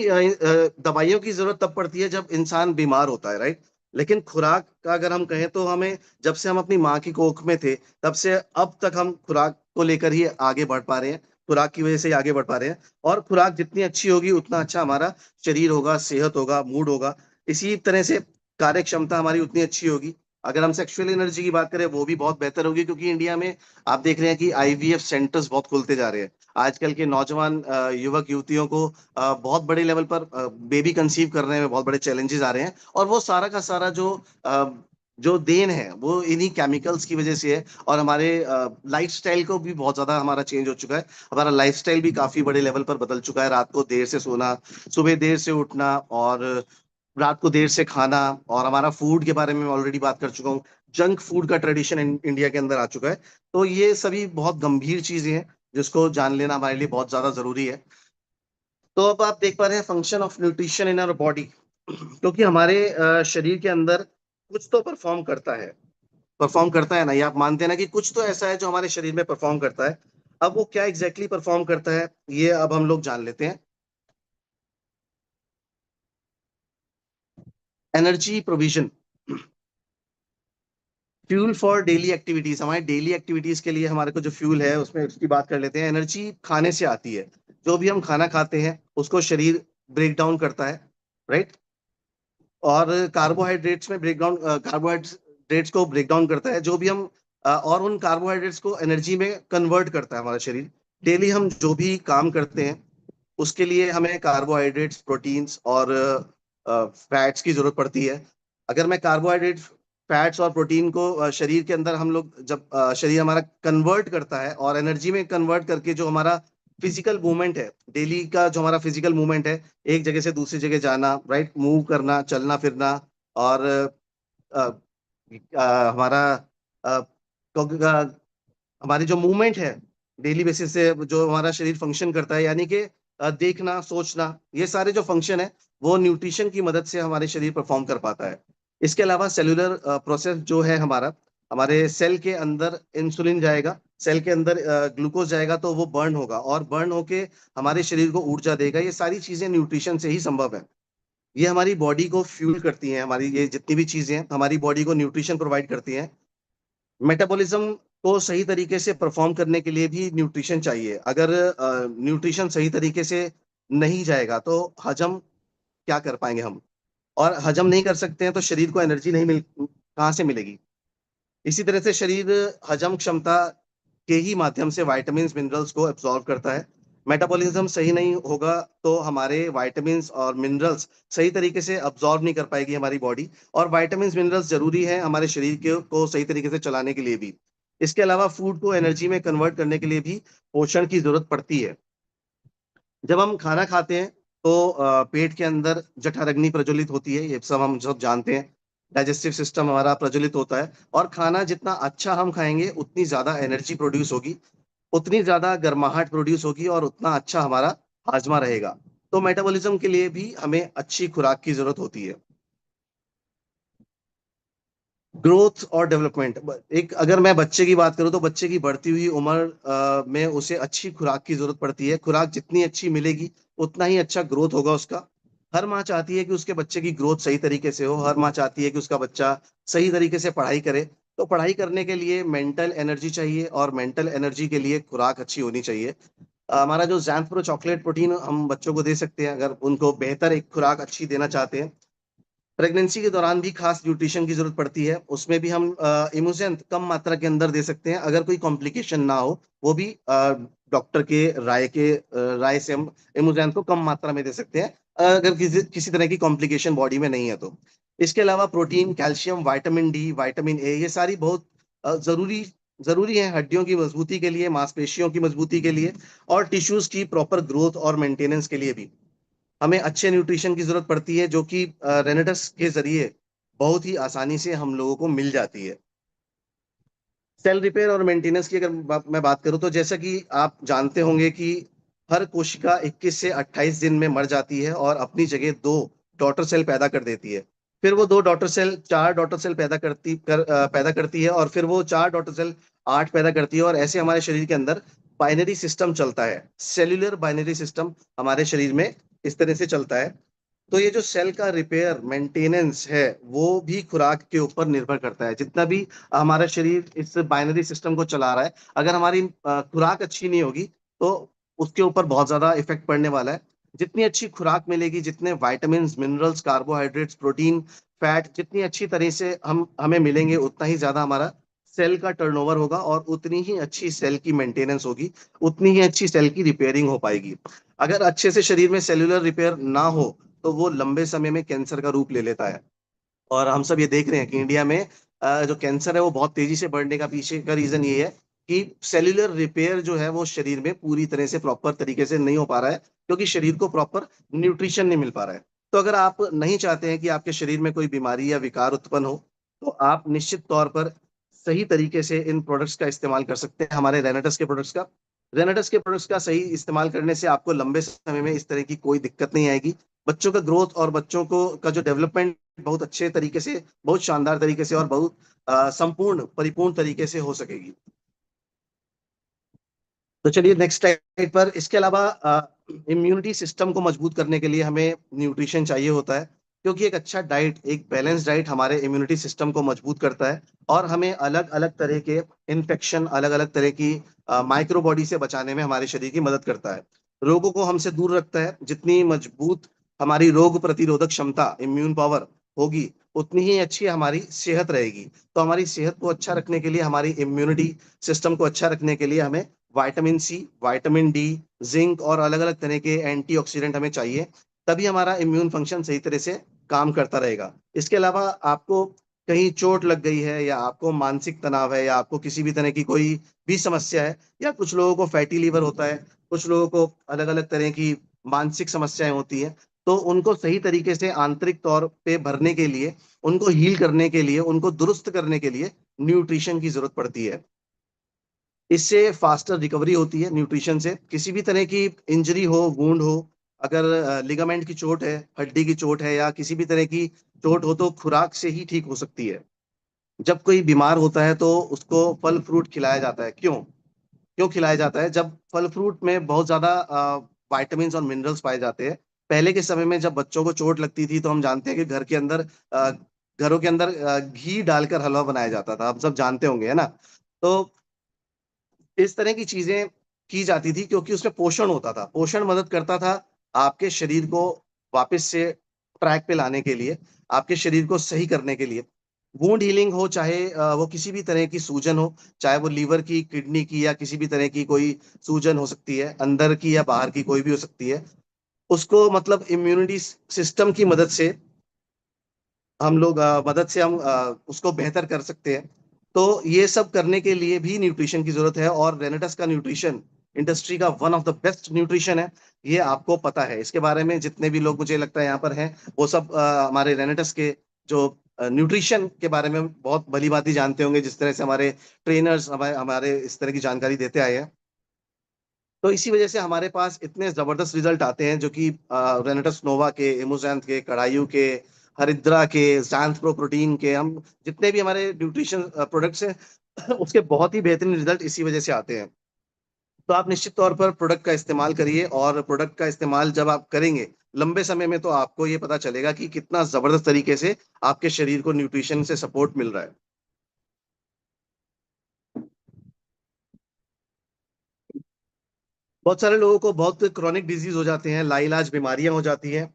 दवाइयों की जरूरत तब पड़ती है जब इंसान बीमार होता है, राइट। लेकिन खुराक का अगर हम कहें तो हमें, जब से हम अपनी माँ की कोख में थे तब से अब तक हम खुराक को लेकर ही आगे बढ़ पा रहे हैं, खुराक की वजह से ही आगे बढ़ पा रहे हैं। और खुराक जितनी अच्छी होगी उतना अच्छा हमारा शरीर होगा, सेहत होगा, मूड होगा। इसी तरह से कार्य क्षमता हमारी उतनी अच्छी होगी। अगर हम सेक्सुअल एनर्जी की बात करें, वो भी बहुत बेहतर होगी, क्योंकि इंडिया में आप देख रहे हैं कि आईवीएफ सेंटर्स बहुत खुलते जा रहे हैं। आजकल के नौजवान युवक युवतियों को बहुत बड़े लेवल पर बेबी कंसीव करने में बहुत बड़े चैलेंजेस आ रहे हैं, और वो सारा का सारा जो देन है वो इन्हीं केमिकल्स की वजह से है। और हमारे लाइफस्टाइल को भी बहुत ज्यादा हमारा चेंज हो चुका है। हमारा लाइफस्टाइल भी काफी बड़े लेवल पर बदल चुका है। रात को देर से सोना, सुबह देर से उठना, और रात को देर से खाना। और हमारा फूड के बारे में मैं ऑलरेडी बात कर चुका हूँ। जंक फूड का ट्रेडिशन इंडिया के अंदर आ चुका है। तो ये सभी बहुत गंभीर चीजें हैं, जिसको जान लेना हमारे लिए बहुत ज्यादा जरूरी है। तो अब आप देख पा रहे हैं function of nutrition in our body, क्योंकि हमारे शरीर के अंदर कुछ तो परफॉर्म करता है ना, ये आप मानते हैं ना कि कुछ तो ऐसा है जो हमारे शरीर में परफॉर्म करता है। अब वो क्या एग्जैक्टली परफॉर्म करता है, ये अब हम लोग जान लेते हैं। Energy provision, fuel for daily activities, हमारे डेली एक्टिविटीज के लिए हमारे को जो फ्यूल है उसमें उसकी बात कर लेते हैं। एनर्जी खाने से आती है। जो भी हम खाना खाते हैं उसको शरीर ब्रेक डाउन करता है, राइट। और कार्बोहाइड्रेट्स में ब्रेकडाउन, कार्बोहाइड्रेट्स को ब्रेक डाउन करता है, जो भी हम और उन कार्बोहाइड्रेट्स को एनर्जी में कन्वर्ट करता है हमारा शरीर। डेली हम जो भी काम करते हैं उसके लिए हमें कार्बोहाइड्रेट्स, प्रोटीन्स और फैट्स की जरूरत पड़ती है। अगर मैं कार्बोहाइड्रेट, फैट्स और प्रोटीन को शरीर के अंदर हम लोग जब शरीर हमारा कन्वर्ट करता है और एनर्जी में कन्वर्ट करके जो हमारा फिजिकल मूवमेंट है, डेली का जो हमारा फिजिकल मूवमेंट है, एक जगह से दूसरी जगह जाना, राइट, मूव करना, चलना फिरना, और अ, हमारा अ, हमारी जो मूवमेंट है डेली बेसिस से, जो हमारा शरीर फंक्शन करता है, यानी कि देखना, सोचना, ये सारे जो फंक्शन है वो न्यूट्रिशन की मदद से हमारे शरीर परफॉर्म कर पाता है। इसके अलावा सेलुलर प्रोसेस जो है हमारा, हमारे सेल के अंदर इंसुलिन जाएगा, सेल के अंदर ग्लूकोज जाएगा, तो वो बर्न होगा और बर्न होके हमारे शरीर को ऊर्जा देगा। ये सारी चीजें न्यूट्रिशन से ही संभव है। ये हमारी बॉडी को फ्यूल करती हैं, हमारी ये जितनी भी चीजें हैं हमारी बॉडी को न्यूट्रिशन प्रोवाइड करती हैं। मेटाबॉलिज्म को सही तरीके से परफॉर्म करने के लिए भी न्यूट्रिशन चाहिए। अगर न्यूट्रिशन सही तरीके से नहीं जाएगा तो हजम क्या कर पाएंगे हम, और हजम नहीं कर सकते हैं तो शरीर को एनर्जी नहीं मिल, कहाँ से मिलेगी। इसी तरह से शरीर हजम क्षमता के ही माध्यम से विटामिन मिनरल्स को एब्जॉर्व करता है। मेटाबॉलिज्म सही नहीं होगा तो हमारे विटामिन और मिनरल्स सही तरीके से अब्जॉर्ब नहीं कर पाएगी हमारी बॉडी। और विटामिन मिनरल्स जरूरी है हमारे शरीर के को सही तरीके से चलाने के लिए भी। इसके अलावा फूड को एनर्जी में कन्वर्ट करने के लिए भी पोषण की जरूरत पड़ती है। जब हम खाना खाते हैं तो पेट के अंदर जठराग्नि प्रज्वलित होती है, ये सब हम सब जानते हैं। डाइजेस्टिव सिस्टम हमारा प्रज्वलित होता है, और खाना जितना अच्छा हम खाएंगे उतनी ज्यादा एनर्जी प्रोड्यूस होगी, उतनी ज्यादा गर्माहट प्रोड्यूस होगी, और उतना अच्छा हमारा हाजमा रहेगा। तो मेटाबॉलिज्म के लिए भी हमें अच्छी खुराक की जरूरत होती है। ग्रोथ और डेवलपमेंट, एक अगर मैं बच्चे की बात करूं तो बच्चे की बढ़ती हुई उम्र में उसे अच्छी खुराक की जरूरत पड़ती है। खुराक जितनी अच्छी मिलेगी उतना ही अच्छा ग्रोथ होगा उसका। हर माँ चाहती है कि उसके बच्चे की ग्रोथ सही तरीके से हो, हर माँ चाहती है कि उसका बच्चा सही तरीके से पढ़ाई करे। तो पढ़ाई करने के लिए मेंटल एनर्जी चाहिए, और मेंटल एनर्जी के लिए खुराक अच्छी होनी चाहिए। हमारा जो जैम्प प्रो चॉकलेट प्रोटीन हम बच्चों को दे सकते हैं अगर उनको बेहतर एक खुराक अच्छी देना चाहते हैं। प्रेगनेंसी के दौरान भी खास न्यूट्रिशन की जरूरत पड़ती है, उसमें भी हम इमोजेंट कम मात्रा के अंदर दे सकते हैं अगर कोई कॉम्प्लिकेशन ना हो। वो भी डॉक्टर के राय से हम इमोजेंट को कम मात्रा में दे सकते हैं, अगर किसी किसी तरह की कॉम्प्लिकेशन बॉडी में नहीं है तो। इसके अलावा protein, calcium, vitamin D, vitamin A, ये सारी बहुत जरूरी जरूरी है हड्डियों की मजबूती के लिए, मांसपेशियों की मजबूती के लिए, और टिश्यूज की प्रॉपर ग्रोथ और मेंटेनेंस के लिए भी हमें अच्छे न्यूट्रिशन की जरूरत पड़ती है, जो कि रेनेटस के जरिए बहुत ही आसानी से हम लोगों को मिल जाती है। सेल रिपेयर और मेंटेनेंस की अगर मैं बात करूं तो जैसा कि आप जानते होंगे कि हर कोशिका 21 से 28 दिन में मर जाती है और अपनी जगह दो डॉटर सेल पैदा कर देती है। फिर वो दो डॉटर सेल चार डॉटर सेल पैदा करती है, और फिर वो चार डॉटर सेल आठ पैदा करती है, और ऐसे हमारे शरीर के अंदर बाइनरी सिस्टम चलता है। सेल्यूलर बाइनरी सिस्टम हमारे शरीर में इस तरह से चलता है। तो ये जो सेल का रिपेयर मेंटेनेंस है वो भी खुराक के ऊपर निर्भर करता है। जितना भी हमारा शरीर इस बाइनरी सिस्टम को चला रहा है, अगर हमारी खुराक अच्छी नहीं होगी तो उसके ऊपर बहुत ज्यादा इफेक्ट पड़ने वाला है। जितनी अच्छी खुराक मिलेगी, जितने vitamin, minerals, carbohydrates, protein, fat जितनी अच्छी तरह से हम हमें मिलेंगे, उतना ही ज्यादा हमारा सेल का टर्नओवर होगा, और उतनी ही अच्छी सेल की मेंटेनेंस होगी, उतनी ही अच्छी सेल की रिपेयरिंग हो पाएगी। अगर अच्छे से शरीर में सेल्यूलर रिपेयर ना हो तो वो लंबे समय में कैंसर का रूप ले लेता है। और हम सब ये देख रहे हैं कि इंडिया में जो कैंसर है वो बहुत तेजी से बढ़ने का पीछे का रीजन ये है कि सेल्यूलर रिपेयर जो है वो शरीर में पूरी तरह से प्रॉपर तरीके से नहीं हो पा रहा है, क्योंकि शरीर को प्रॉपर न्यूट्रिशन नहीं मिल पा रहा है। तो अगर आप नहीं चाहते हैं कि आपके शरीर में कोई बीमारी या विकार उत्पन्न हो, तो आप निश्चित तौर पर सही तरीके से इन प्रोडक्ट्स का इस्तेमाल कर सकते हैं, हमारे रेनेटस के प्रोडक्ट्स का। रेनेटस के प्रोडक्ट्स का सही इस्तेमाल करने से आपको लंबे समय में इस तरह की कोई दिक्कत नहीं आएगी। बच्चों का ग्रोथ और बच्चों को का जो डेवलपमेंट बहुत अच्छे तरीके से, बहुत शानदार तरीके से, और बहुत संपूर्ण परिपूर्ण तरीके से हो सकेगी। तो चलिए नेक्स्ट स्लाइड पर। इसके अलावा इम्यूनिटी सिस्टम को मजबूत करने के लिए हमें न्यूट्रिशन चाहिए होता है, क्योंकि एक अच्छा डाइट, एक बैलेंस डाइट हमारे इम्यूनिटी सिस्टम को मजबूत करता है, और हमें अलग अलग तरह के इन्फेक्शन, अलग अलग तरह की माइक्रो बॉडी से बचाने में हमारे शरीर की मदद करता है। रोगों को हमसे दूर रखता है। जितनी मजबूत हमारी रोग प्रतिरोधक क्षमता, इम्यून पावर होगी, उतनी ही अच्छी हमारी सेहत रहेगी। तो हमारी सेहत को अच्छा रखने के लिए, हमारी इम्यूनिटी सिस्टम को अच्छा रखने के लिए हमें vitamin C, vitamin D, zinc और अलग अलग तरह के एंटीऑक्सीडेंट हमें चाहिए। तभी हमारा इम्यून फंक्शन सही तरह से काम करता रहेगा। इसके अलावा आपको कहीं चोट लग गई है, या आपको मानसिक तनाव है, या आपको किसी भी तरह की कोई भी समस्या है, या कुछ लोगों को फैटी लीवर होता है, कुछ लोगों को अलग अलग तरह की मानसिक समस्याएं होती है, तो उनको सही तरीके से आंतरिक तौर पे भरने के लिए, उनको हील करने के लिए, उनको दुरुस्त करने के लिए न्यूट्रिशन की जरूरत पड़ती है। इससे फास्टर रिकवरी होती है न्यूट्रिशन से। किसी भी तरह की इंजरी हो, वूंड हो, अगर लिगामेंट की चोट है, हड्डी की चोट है, या किसी भी तरह की चोट हो, तो खुराक से ही ठीक हो सकती है। जब कोई बीमार होता है तो उसको फल फ्रूट खिलाया जाता है। क्यों क्यों खिलाया जाता है? जब फल फ्रूट में बहुत ज्यादा विटामिन और मिनरल्स पाए जाते हैं। पहले के समय में जब बच्चों को चोट लगती थी, तो हम जानते हैं कि घर के अंदर घरों के अंदर घी डालकर हलवा बनाया जाता था, आप सब जानते होंगे, है ना? तो इस तरह की चीजें की जाती थी, क्योंकि उसमें पोषण होता था। पोषण मदद करता था आपके शरीर को वापस से ट्रैक पे लाने के लिए, आपके शरीर को सही करने के लिए। वुंड हीलिंग हो, चाहे वो किसी भी तरह की सूजन हो, चाहे वो लीवर की, किडनी की, या किसी भी तरह की कोई सूजन हो सकती है, अंदर की या बाहर की कोई भी हो सकती है। उसको मतलब इम्यूनिटी सिस्टम की मदद से हम लोग हम उसको बेहतर कर सकते हैं। तो ये सब करने के लिए भी न्यूट्रिशन की जरूरत है, और रेनेटस का न्यूट्रिशन इंडस्ट्री का one of the best nutrition है। ये आपको पता है, इसके बारे में जितने भी लोग मुझे लगता है यहाँ पर हैं, वो सब हमारे रेनेटस के जो न्यूट्रिशन के बारे में बहुत भली भांति जानते होंगे, जिस तरह से हमारे ट्रेनर्स हमारे हमारे इस तरह की जानकारी देते आए हैं। तो इसी वजह से हमारे पास इतने जबरदस्त रिजल्ट आते हैं, जो कि रेनेटस नोवा के, इमोजैंथ के, कड़ायू के, हरिद्रा के, जैंथ प्रो प्रोटीन के, हम जितने भी हमारे न्यूट्रिशन प्रोडक्ट्स हैं उसके बहुत ही बेहतरीन रिजल्ट इसी वजह से आते हैं। तो आप निश्चित तौर पर प्रोडक्ट का इस्तेमाल करिए, और प्रोडक्ट का इस्तेमाल जब आप करेंगे लंबे समय में, तो आपको ये पता चलेगा कि कितना जबरदस्त तरीके से आपके शरीर को न्यूट्रिशन से सपोर्ट मिल रहा है। बहुत सारे लोगों को बहुत क्रॉनिक डिजीज हो जाते हैं, लाइलाज बीमारियां हो जाती हैं।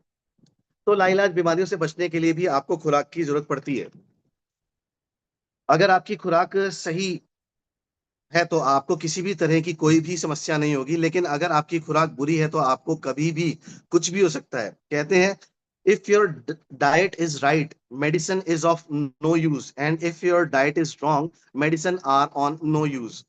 तो लाइलाज बीमारियों से बचने के लिए भी आपको खुराक की जरूरत पड़ती है। अगर आपकी खुराक सही है, तो आपको किसी भी तरह की कोई भी समस्या नहीं होगी। लेकिन अगर आपकी खुराक बुरी है, तो आपको कभी भी कुछ भी हो सकता है। कहते हैं, if your diet is right, medicine is of no use, and if your diet is wrong, medicine are on no use.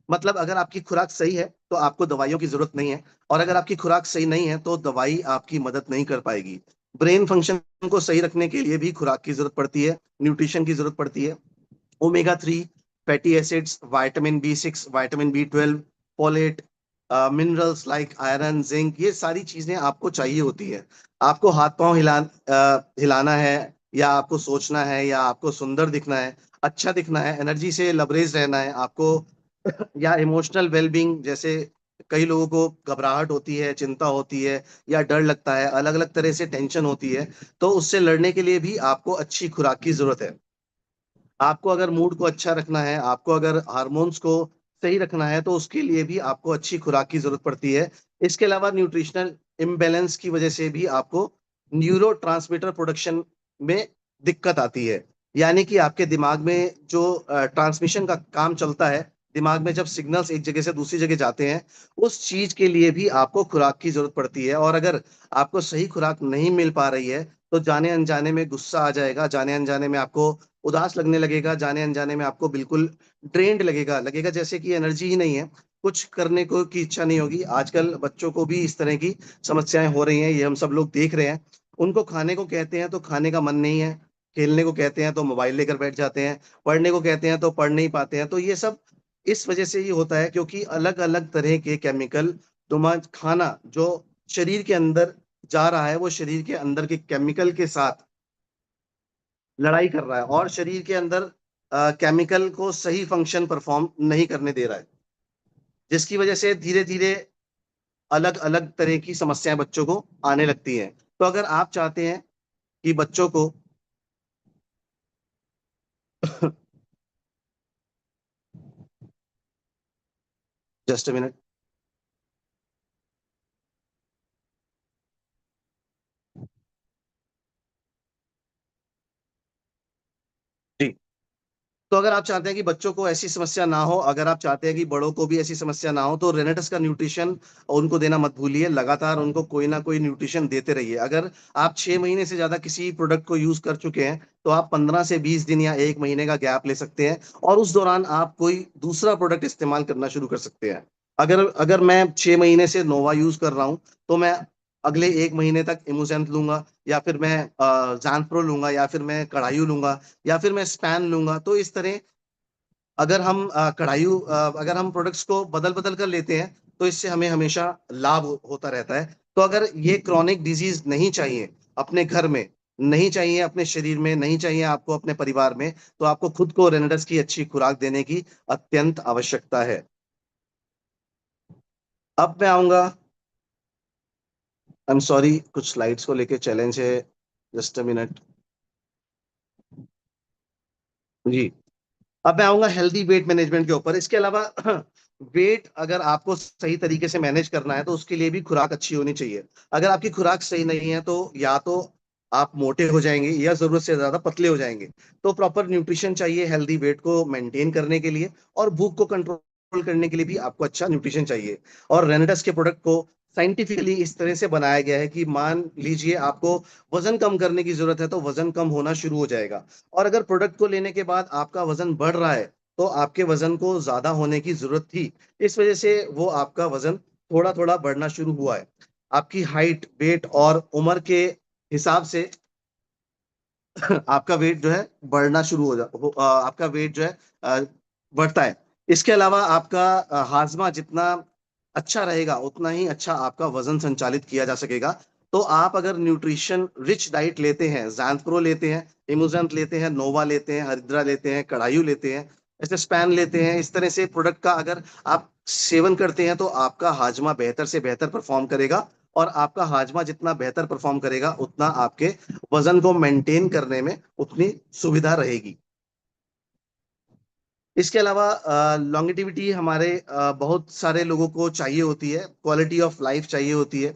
मतलब अगर आपकी खुराक सही है, तो आपको दवाइयों की जरूरत नहीं है, और अगर आपकी खुराक सही नहीं है, तो दवाई आपकी मदद नहीं कर पाएगी। ब्रेन फंक्शन को सही रखने के लिए भी खुराक की जरूरत पड़ती है, न्यूट्रिशन की जरूरत पड़ती है। Omega 3 fatty acids, vitamin B6, vitamin B12, folate, minerals like iron, zinc, ये सारी चीजें आपको चाहिए होती है। आपको हाथ पांव हिलाना है, या आपको सोचना है, या आपको सुंदर दिखना है, अच्छा दिखना है, एनर्जी से लबरेज रहना है आपको, या इमोशनल वेलबींग, जैसे कई लोगों को घबराहट होती है, चिंता होती है, या डर लगता है, अलग अलग तरह से टेंशन होती है, तो उससे लड़ने के लिए भी आपको अच्छी खुराक की जरूरत है। आपको अगर मूड को अच्छा रखना है, आपको अगर हार्मोन्स को सही रखना है, तो उसके लिए भी आपको अच्छी खुराक की जरूरत पड़ती है। इसके अलावा न्यूट्रिशनल इम्बैलेंस की वजह से भी आपको न्यूरो प्रोडक्शन में दिक्कत आती है। यानी कि आपके दिमाग में जो ट्रांसमिशन का काम चलता है, दिमाग में जब सिग्नल्स एक जगह से दूसरी जगह जाते हैं, उस चीज के लिए भी आपको खुराक की जरूरत पड़ती है। और अगर आपको सही खुराक नहीं मिल पा रही है, तो जाने अनजाने में गुस्सा आ जाएगा, जाने अनजाने में आपको उदास लगने लगेगा, जाने अनजाने में आपको बिल्कुल ड्रेन्ड लगेगा, लगेगा जैसे कि एनर्जी ही नहीं है, कुछ करने को की इच्छा नहीं होगी। आजकल बच्चों को भी इस तरह की समस्याएं हो रही हैं, ये हम सब लोग देख रहे हैं। उनको खाने को कहते हैं तो खाने का मन नहीं है, खेलने को कहते हैं तो मोबाइल लेकर बैठ जाते हैं, पढ़ने को कहते हैं तो पढ़ नहीं पाते हैं। तो ये सब इस वजह से ही होता है, क्योंकि अलग अलग तरह के केमिकल, दिमाग, खाना जो शरीर के अंदर जा रहा है, वो शरीर के अंदर के केमिकल के साथ लड़ाई कर रहा है, और शरीर के अंदर केमिकल को सही फंक्शन परफॉर्म नहीं करने दे रहा है, जिसकी वजह से धीरे धीरे अलग अलग तरह की समस्याएं बच्चों को आने लगती हैं। तो अगर आप चाहते हैं कि बच्चों को जस्ट अ मिनट, तो अगर आप चाहते हैं कि बच्चों को ऐसी समस्या ना हो, अगर आप चाहते हैं कि बड़ों को भी ऐसी समस्या ना हो, तो रेनेटस का न्यूट्रिशन उनको देना मत भूलिए। लगातार उनको कोई ना कोई न्यूट्रिशन देते रहिए। अगर आप 6 महीने से ज्यादा किसी प्रोडक्ट को यूज कर चुके हैं, तो आप 15 से 20 दिन या 1 महीने का गैप ले सकते हैं, और उस दौरान आप कोई दूसरा प्रोडक्ट इस्तेमाल करना शुरू कर सकते हैं। अगर अगर मैं 6 महीने से नोवा यूज कर रहा हूं, तो मैं अगले 1 महीने तक इमोजेंथ लूंगा, या फिर मैं जानप्रो लूंगा, या फिर मैं कड़ायू लूंगा, या फिर मैं स्पैन लूंगा। तो इस तरह अगर हम अगर हम प्रोडक्ट्स को बदल बदल कर लेते हैं, तो इससे हमें हमेशा लाभ होता रहता है। तो अगर ये क्रॉनिक डिजीज नहीं चाहिए अपने घर में, नहीं चाहिए अपने शरीर में, नहीं चाहिए आपको अपने परिवार में, तो आपको खुद को रेनेडस की अच्छी खुराक देने की अत्यंत आवश्यकता है। अब मैं आऊंगा, आई एम सॉरी, कुछ स्लाइड्स को लेके चैलेंज है। Just a minute. जी। अब मैं आऊंगा हेल्दी वेट मैनेजमेंट के ऊपर। इसके अलावा वेट अगर आपको सही तरीके से मैनेज करना है, तो उसके लिए भी खुराक अच्छी होनी चाहिए। अगर आपकी खुराक सही नहीं है, तो या तो आप मोटे हो जाएंगे या जरूरत से ज्यादा पतले हो जाएंगे। तो प्रॉपर न्यूट्रिशन चाहिए हेल्दी वेट को मेंटेन करने के लिए, और भूख को कंट्रोल करने के लिए भी आपको अच्छा न्यूट्रिशन चाहिए। और रेनेडस के प्रोडक्ट को साइंटिफिकली इस तरह से बनाया गया है कि मान लीजिए आपको वजन कम करने की जरूरत है, तो वजन कम होना शुरू हो जाएगा। और अगर प्रोडक्ट को लेने के बाद आपका वजन बढ़ रहा है, तो आपके वजन को ज्यादा होने की जरूरत थी। इस वजह से वो आपका वजन थोड़ा थोड़ा बढ़ना शुरू हुआ है। आपकी हाइट, वेट और उम्र के हिसाब से आपका वेट जो है बढ़ना शुरू आपका वेट जो है अ, बढ़ता है। इसके अलावा आपका हाजमा जितना अच्छा रहेगा, उतना ही अच्छा आपका वजन संचालित किया जा सकेगा। तो आप अगर न्यूट्रिशन रिच डाइट लेते हैं, जैंथप्रो लेते हैं, इमुजेंट लेते हैं, नोवा लेते हैं, हरिद्रा लेते हैं, कड़ायू लेते हैं, ऐसे स्पैन लेते हैं, इस तरह से प्रोडक्ट का अगर आप सेवन करते हैं, तो आपका हाजमा बेहतर से बेहतर परफॉर्म करेगा। और आपका हाजमा जितना बेहतर परफॉर्म करेगा, उतना आपके वजन को मेंटेन करने में उतनी सुविधा रहेगी। इसके अलावा लॉन्गेटिविटी हमारे बहुत सारे लोगों को चाहिए होती है, क्वालिटी ऑफ लाइफ चाहिए होती है।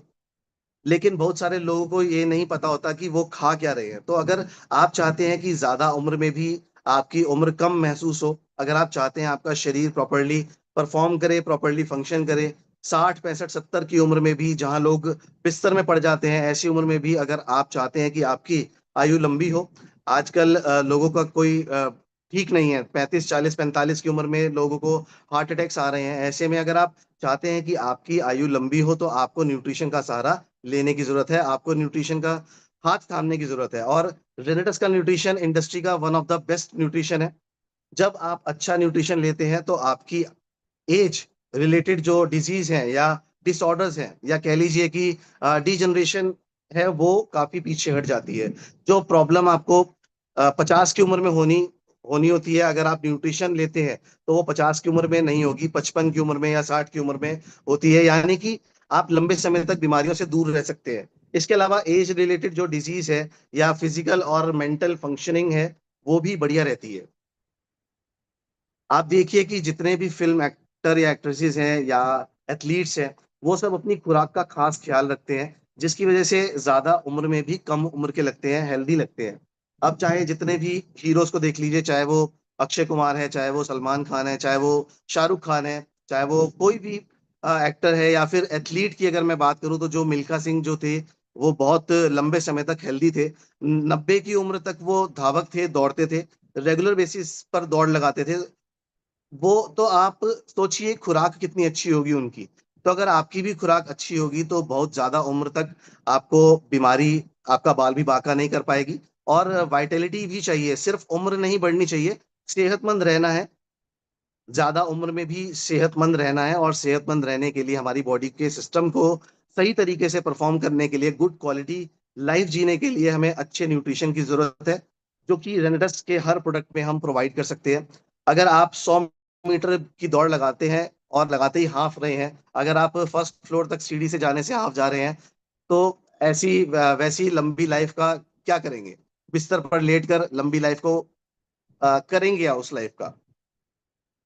लेकिन बहुत सारे लोगों को ये नहीं पता होता कि वो खा क्या रहे हैं। तो अगर आप चाहते हैं कि ज्यादा उम्र में भी आपकी उम्र कम महसूस हो, अगर आप चाहते हैं आपका शरीर प्रॉपरली परफॉर्म करे, प्रॉपरली फंक्शन करे, 60 65 70 की उम्र में भी, जहां लोग बिस्तर में पड़ जाते हैं, ऐसी उम्र में भी अगर आप चाहते हैं कि आपकी आयु लंबी हो। आजकल लोगों का कोई ठीक नहीं है, 35 40 45 की उम्र में लोगों को हार्ट अटैक्स आ रहे हैं। ऐसे में अगर आप चाहते हैं कि आपकी आयु लंबी हो, तो आपको न्यूट्रिशन का सहारा लेने की जरूरत है, आपको न्यूट्रिशन का हाथ थामने की जरूरत है। और रेनेटस का न्यूट्रिशन इंडस्ट्री का one of the best nutrition है। जब आप अच्छा न्यूट्रिशन लेते हैं, तो आपकी एज रिलेटेड जो डिजीज है या डिसऑर्डर्स हैं, या कह लीजिए कि डिजनरेशन है, वो काफी पीछे हट जाती है। जो प्रॉब्लम आपको 50 की उम्र में होनी होनी होती है, अगर आप न्यूट्रिशन लेते हैं, तो वो 50 की उम्र में नहीं होगी, 55 की उम्र में या 60 की उम्र में होती है। यानी कि आप लंबे समय तक बीमारियों से दूर रह सकते हैं। इसके अलावा एज रिलेटेड जो डिजीज है या फिजिकल और मेंटल फंक्शनिंग है, वो भी बढ़िया रहती है। आप देखिए कि जितने भी फिल्म एक्टर या एक्ट्रेसेस हैं या एथलीट्स हैं, वो सब अपनी खुराक का खास ख्याल रखते हैं, जिसकी वजह से ज्यादा उम्र में भी कम उम्र के लगते हैं, हेल्दी लगते हैं। अब चाहे जितने भी हीरोज को देख लीजिए, चाहे वो अक्षय कुमार है, चाहे वो सलमान खान है, चाहे वो शाहरुख खान है, चाहे वो कोई भी एक्टर है, या फिर एथलीट की अगर मैं बात करूं, तो जो मिल्खा सिंह जो थे, वो बहुत लंबे समय तक हेल्दी थे। 90 की उम्र तक वो धावक थे, दौड़ते थे, रेगुलर बेसिस पर दौड़ लगाते थे। वो तो आप सोचिए खुराक कितनी अच्छी होगी उनकी। तो अगर आपकी भी खुराक अच्छी होगी, तो बहुत ज्यादा उम्र तक आपको बीमारी, आपका बाल भी बांका नहीं कर पाएगी। और वाइटेलिटी भी चाहिए, सिर्फ उम्र नहीं बढ़नी चाहिए, सेहतमंद रहना है। ज्यादा उम्र में भी सेहतमंद रहना है, और सेहतमंद रहने के लिए हमारी बॉडी के सिस्टम को सही तरीके से परफॉर्म करने के लिए, गुड क्वालिटी लाइफ जीने के लिए, हमें अच्छे न्यूट्रिशन की जरूरत है, जो कि रेनेडस के हर प्रोडक्ट में हम प्रोवाइड कर सकते हैं। अगर आप 100 मीटर की दौड़ लगाते हैं और लगाते ही हाफ रहे हैं, अगर आप फर्स्ट फ्लोर तक सीढ़ी से जाने से हाफ जा रहे हैं, तो ऐसी वैसी लंबी लाइफ का क्या करेंगे? बिस्तर पर लेट कर लंबी लाइफ को करेंगे या उस लाइफ का?